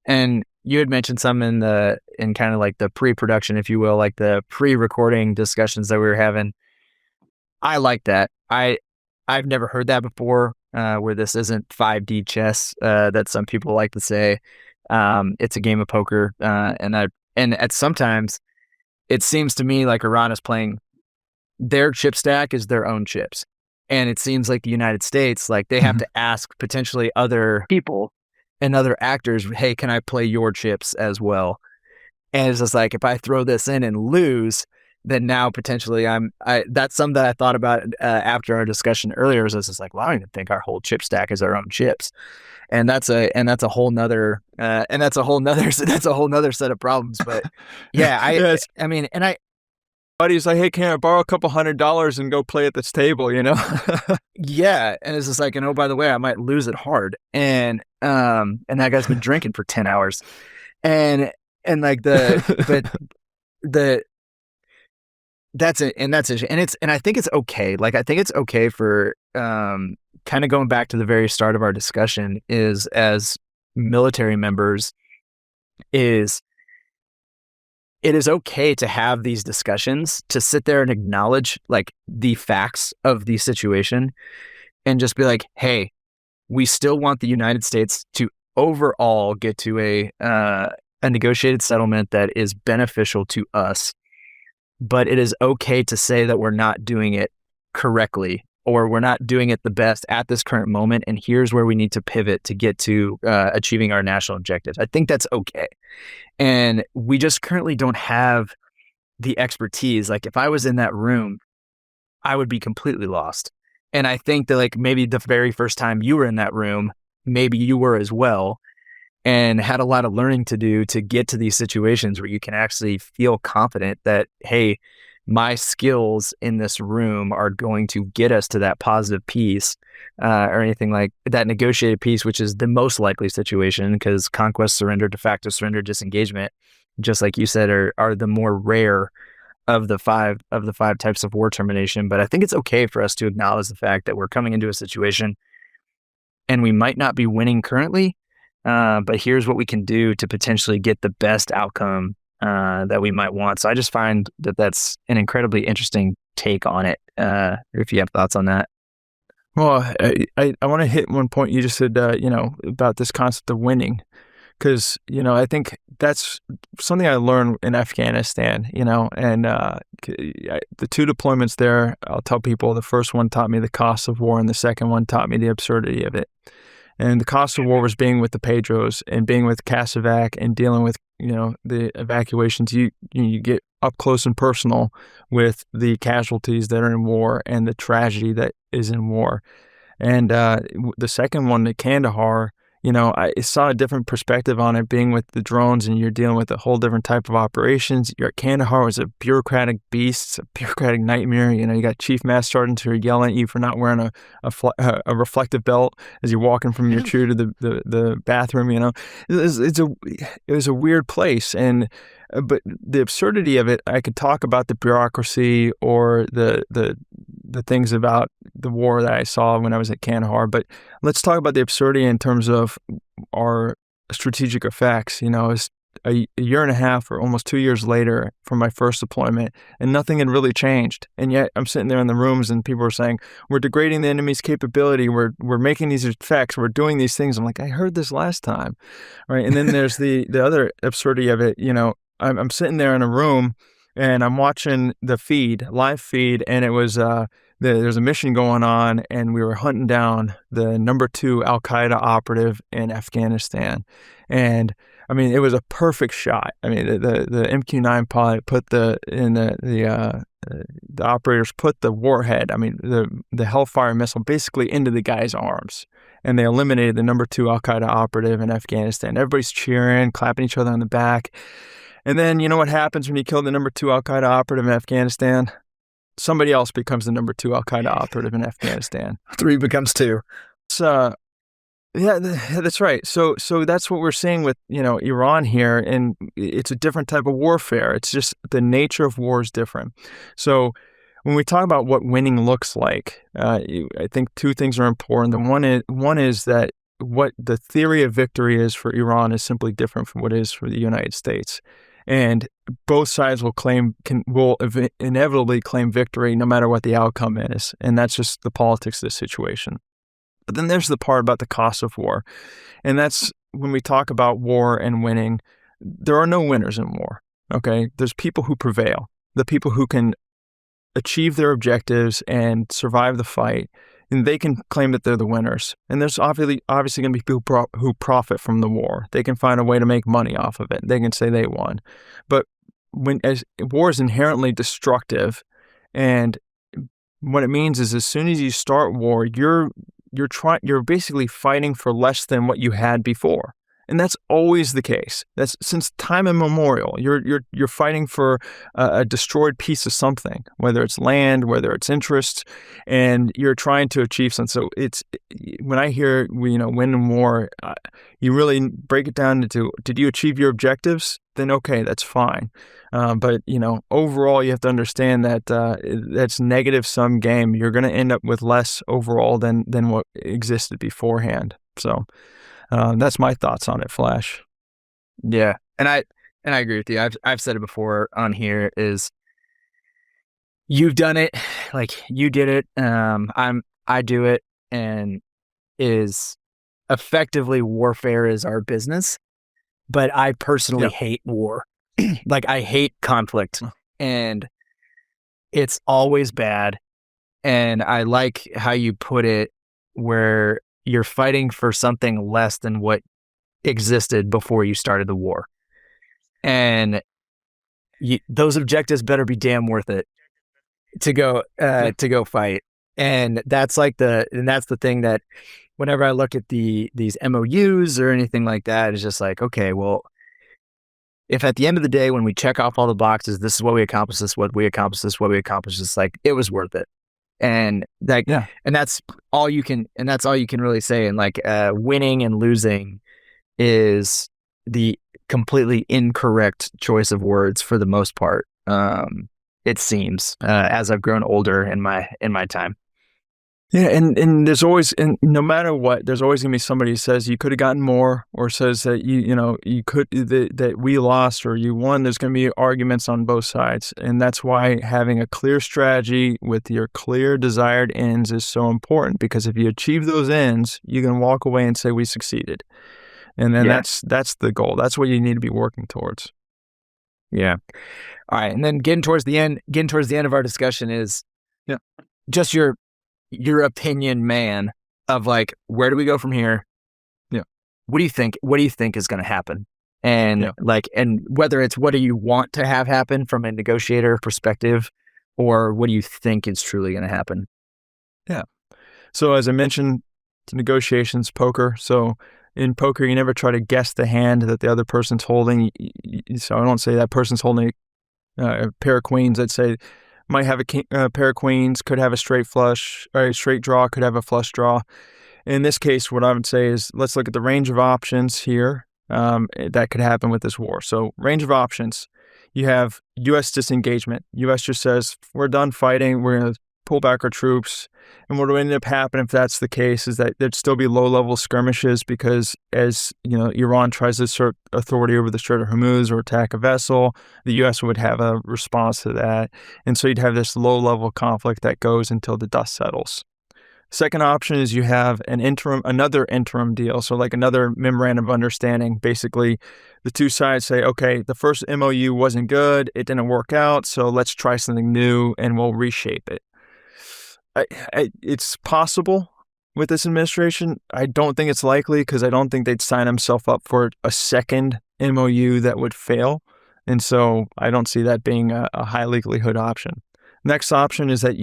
And you had mentioned some in kind of like the pre-production, if you will, like the pre-recording discussions that we were having. I like that. I've never heard that before, where this isn't 5D chess, that some people like to say. It's a game of poker, and at sometimes it seems to me like Iran is playing. Their chip stack is their own chips. And it seems like the United States, like they have to ask potentially other people and other actors, hey, can I play your chips as well? And it's just like, if I throw this in and lose, then now potentially that's something that I thought about after our discussion earlier. Was just like, well, I don't even think our whole chip stack is our own chips. And that's a whole nother set of problems. But yeah, I mean, and buddy's like, hey, can I borrow a couple $100 and go play at this table, Yeah. And it's just like, and oh, by the way, I might lose it hard. And that guy's been drinking for 10 hours. And like that's it. And that's it. And I think it's okay. Like, I think it's okay for, kind of going back to the very start of our discussion is as military members it is okay to have these discussions, to sit there and acknowledge like the facts of the situation and just be like, hey, we still want the United States to overall get to a negotiated settlement that is beneficial to us. But it is okay to say that we're not doing it correctly or we're not doing it the best at this current moment. And here's where we need to pivot to get to achieving our national objectives. I think that's okay. And we just currently don't have the expertise. Like if I was in that room, I would be completely lost. And I think that like maybe the very first time you were in that room, maybe you were as well, and had a lot of learning to do to get to these situations where you can actually feel confident that, hey, my skills in this room are going to get us to that positive peace, or anything like that negotiated peace, which is the most likely situation because conquest, surrender, de facto surrender, disengagement, just like you said, are the more rare of the five types of war termination. But I think it's okay for us to acknowledge the fact that we're coming into a situation and we might not be winning currently, but here's what we can do to potentially get the best outcome that we might want. So I just find that that's an incredibly interesting take on it. If you have thoughts on that. Well, I want to hit one point you just said, about this concept of winning. Because, I think that's something I learned in Afghanistan, and the two deployments there, I'll tell people the first one taught me the cost of war and the second one taught me the absurdity of it. And the cost of war was being with the Pedros and being with Casevac and dealing with, the evacuations. You get up close and personal with the casualties that are in war and the tragedy that is in war. And the second one, the Kandahar, I saw a different perspective on it being with the drones and you're dealing with a whole different type of operations. Your Kandahar was a bureaucratic beast, a bureaucratic nightmare. You got chief master sergeants who are yelling at you for not wearing a reflective belt as you're walking from your crew to the bathroom. It was a weird place. But the absurdity of it, I could talk about the bureaucracy or the things about the war that I saw when I was at Kandahar, but let's talk about the absurdity in terms of our strategic effects. It's a year and a half or almost 2 years later from my first deployment, and nothing had really changed. And yet I'm sitting there in the rooms and people are saying, we're degrading the enemy's capability, we're making these effects, we're doing these things. I'm like, I heard this last time, right? And then there's the other absurdity of it. I'm sitting there in a room and I'm watching the live feed, and it was there's a mission going on, and we were hunting down the number 2 Al-Qaeda operative in Afghanistan. And I mean, it was a perfect shot. I mean, the MQ-9 pilot put the operators put the warhead, the Hellfire missile, basically into the guy's arms, and they eliminated the number 2 Al-Qaeda operative in Afghanistan. Everybody's cheering, clapping each other on the back. And then you know what happens when you kill the number 2 Al-Qaeda operative in Afghanistan? Somebody else becomes the number 2 Al-Qaeda operative in Afghanistan. 3 becomes 2. So, yeah, that's right. So that's what we're seeing with, Iran here, and it's a different type of warfare. It's just the nature of war is different. So when we talk about what winning looks like, I think 2 things are important. The one is that what the theory of victory is for Iran is simply different from what it is for the United States. And both sides will inevitably claim victory no matter what the outcome is. And that's just the politics of the situation. But then there's the part about the cost of war. And that's when we talk about war and winning, there are no winners in war. Okay? There's people who prevail, the people who can achieve their objectives and survive the fight. And they can claim that they're the winners. And there's obviously going to be people who profit from the war. They can find a way to make money off of it. They can say they won. But as war is inherently destructive, and what it means is as soon as you start war, you're basically fighting for less than what you had before. And that's always the case. That's since time immemorial. You're fighting for a destroyed piece of something, whether it's land, whether it's interest, and you're trying to achieve something. So it's when I hear win in war, you really break it down into: did you achieve your objectives? Then okay, that's fine. But overall, you have to understand that that's negative sum game. You're going to end up with less overall than what existed beforehand. So. That's my thoughts on it, Flash. Yeah, and I agree with you. I've said it before on here. Is you've done it, like you did it. I do it, and is effectively warfare is our business. But I personally hate war. Like I hate conflict, and it's always bad. And I like how you put it, where you're fighting for something less than what existed before you started the war. And those objectives better be damn worth it. to go fight. And that's the thing that whenever I look at these MOUs or anything like that, it's just like, okay, well, if at the end of the day, when we check off all the boxes, this is what we accomplished, this is what we accomplished, this is what we accomplished, it's like, it was worth it. And and that's all you can really say. And like, winning and losing is the completely incorrect choice of words for the most part. It seems, as I've grown older in my time. Yeah, and there's always, and no matter what, there's always gonna be somebody who says you could have gotten more, or says that you could, that we lost or you won. There's gonna be arguments on both sides, and that's why having a clear strategy with your clear desired ends is so important. Because if you achieve those ends, you can walk away and say we succeeded, and then that's the goal. That's what you need to be working towards. Yeah. All right, and then getting towards the end of our discussion is just your opinion, man, of like, where do we go from here? Yeah. What do you think is going to happen? And and whether it's what do you want to have happen from a negotiator perspective, or what do you think is truly going to happen? Yeah. So as I mentioned, negotiations, poker. So in poker, you never try to guess the hand that the other person's holding. So I don't say that person's holding a pair of queens. I'd say might have a pair of queens, could have a straight flush, or a straight draw, could have a flush draw. In this case, what I would say is let's look at the range of options here that could happen with this war. So range of options, you have U.S. disengagement. U.S. just says, we're done fighting, we're going to pull back our troops. And what will end up happening if that's the case is that there'd still be low-level skirmishes because as Iran tries to assert authority over the Strait of Hormuz or attack a vessel, the U.S. would have a response to that. And so you'd have this low-level conflict that goes until the dust settles. Second option is you have another interim deal. So like another memorandum of understanding. Basically, the two sides say, okay, the first MOU wasn't good. It didn't work out. So let's try something new and we'll reshape it. It's possible with this administration. I don't think it's likely because I don't think they'd sign themselves up for a second MOU that would fail. And so I don't see that being a high likelihood option. Next option is that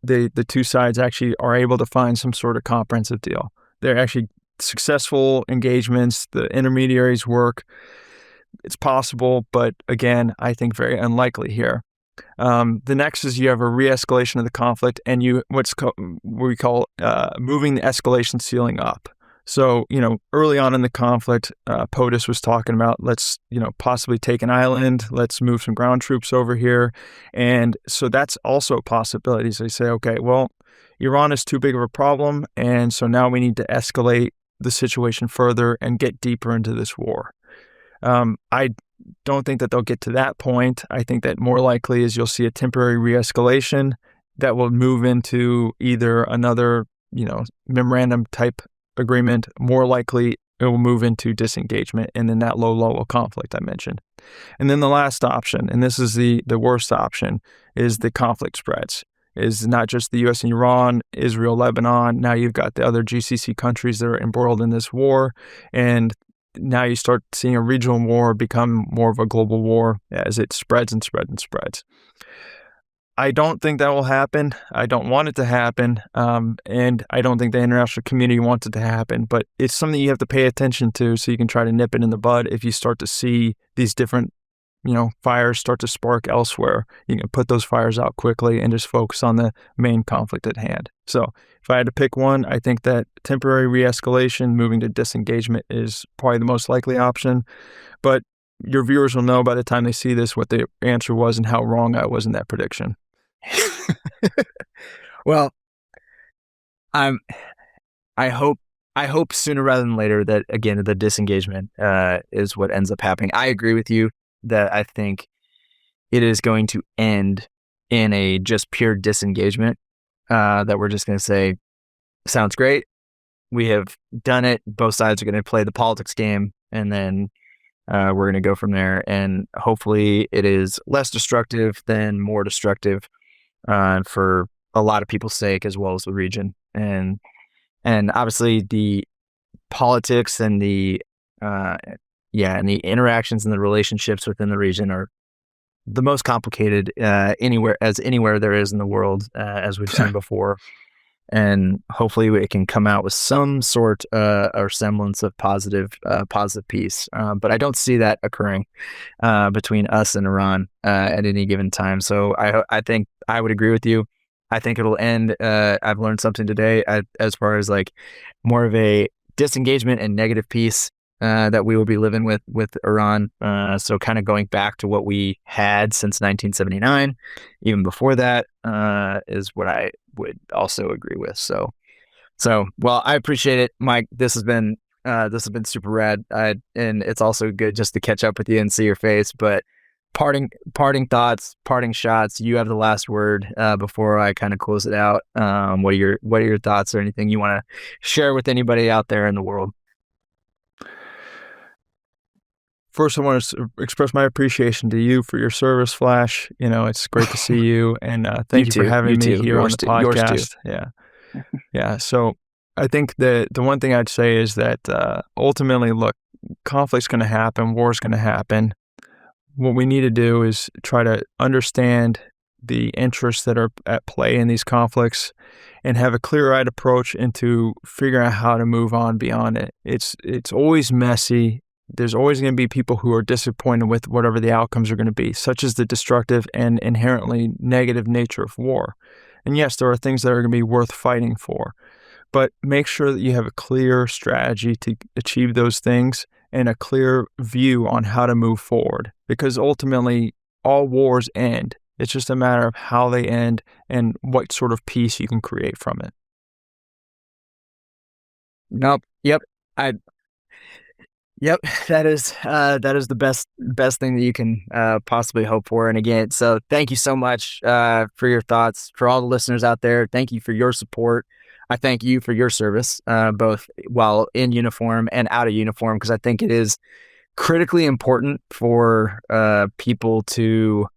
the two sides actually are able to find some sort of comprehensive deal. They're actually successful engagements. The intermediaries work. It's possible, but again, I think very unlikely here. The next is you have a re-escalation of the conflict and what we call moving the escalation ceiling up. So, early on in the conflict, POTUS was talking about let's, possibly take an island, let's move some ground troops over here. And so that's also a possibility. So they say, okay, well, Iran is too big of a problem. And so now we need to escalate the situation further and get deeper into this war. I don't think that they'll get to that point. I think that more likely is you'll see a temporary re-escalation that will move into either another, memorandum type agreement. More likely it will move into disengagement and then that low-level conflict I mentioned. And then the last option, and this is the worst option, is the conflict spreads. Is not just the U.S. and Iran, Israel, Lebanon. Now you've got the other GCC countries that are embroiled in this war. And now you start seeing a regional war become more of a global war as it spreads and spreads and spreads. I don't think that will happen. I don't want it to happen. And I don't think the international community wants it to happen. But it's something you have to pay attention to so you can try to nip it in the bud if you start to see these different fires start to spark elsewhere. You can put those fires out quickly and just focus on the main conflict at hand. So if I had to pick one, I think that temporary re-escalation, moving to disengagement is probably the most likely option. But your viewers will know by the time they see this what the answer was and how wrong I was in that prediction. Well, I hope sooner rather than later that, again, the disengagement is what ends up happening. I agree with you that I think it is going to end in a just pure disengagement, that we're just going to say, sounds great. We have done it. Both sides are going to play the politics game, and then we're going to go from there. And hopefully it is less destructive than more destructive for a lot of people's sake, as well as the region. And obviously the politics and the and the interactions and the relationships within the region are the most complicated anywhere there is in the world, as we've seen before. And hopefully it can come out with some sort or semblance of positive peace. But I don't see that occurring between us and Iran at any given time. So I think I would agree with you. I think it'll end. I've learned something today as far as like more of a disengagement and negative peace that we will be living with Iran. So kind of going back to what we had since 1979, even before that, is what I would also agree with. So well, I appreciate it, Mike. This has been super rad. And it's also good just to catch up with you and see your face. But parting thoughts, parting shots. You have the last word before I kind of close it out. What are your thoughts or anything you want to share with anybody out there in the world? First, I want to express my appreciation to you for your service, Flash. It's great to see you, and thank you for having me here on the podcast. Yeah. So I think the one thing I'd say is that ultimately, look, conflict's going to happen, war's going to happen. What we need to do is try to understand the interests that are at play in these conflicts and have a clear-eyed approach into figuring out how to move on beyond it. It's always messy. There's always going to be people who are disappointed with whatever the outcomes are going to be, such as the destructive and inherently negative nature of war. And yes, there are things that are going to be worth fighting for, but make sure that you have a clear strategy to achieve those things and a clear view on how to move forward, because ultimately all wars end. It's just a matter of how they end and what sort of peace you can create from it. Nope. Yep. Yep, that is the best thing that you can possibly hope for. And again, so thank you so much for your thoughts. For all the listeners out there, thank you for your support. I thank you for your service, both while in uniform and out of uniform, because I think it is critically important for people to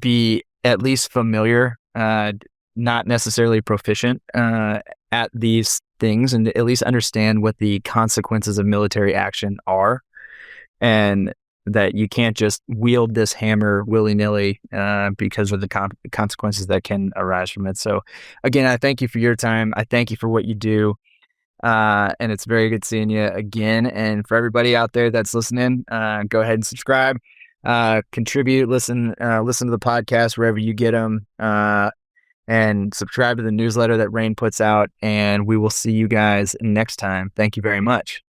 be at least familiar, not necessarily proficient at these things, and at least understand what the consequences of military action are, and that you can't just wield this hammer willy-nilly because of the consequences that can arise from it. So again, I thank you for your time. I thank you for what you do. And it's very good seeing you again. And for everybody out there that's listening, go ahead and subscribe, contribute, listen to the podcast wherever you get them, and subscribe to the newsletter that Rain puts out. And we will see you guys next time. Thank you very much.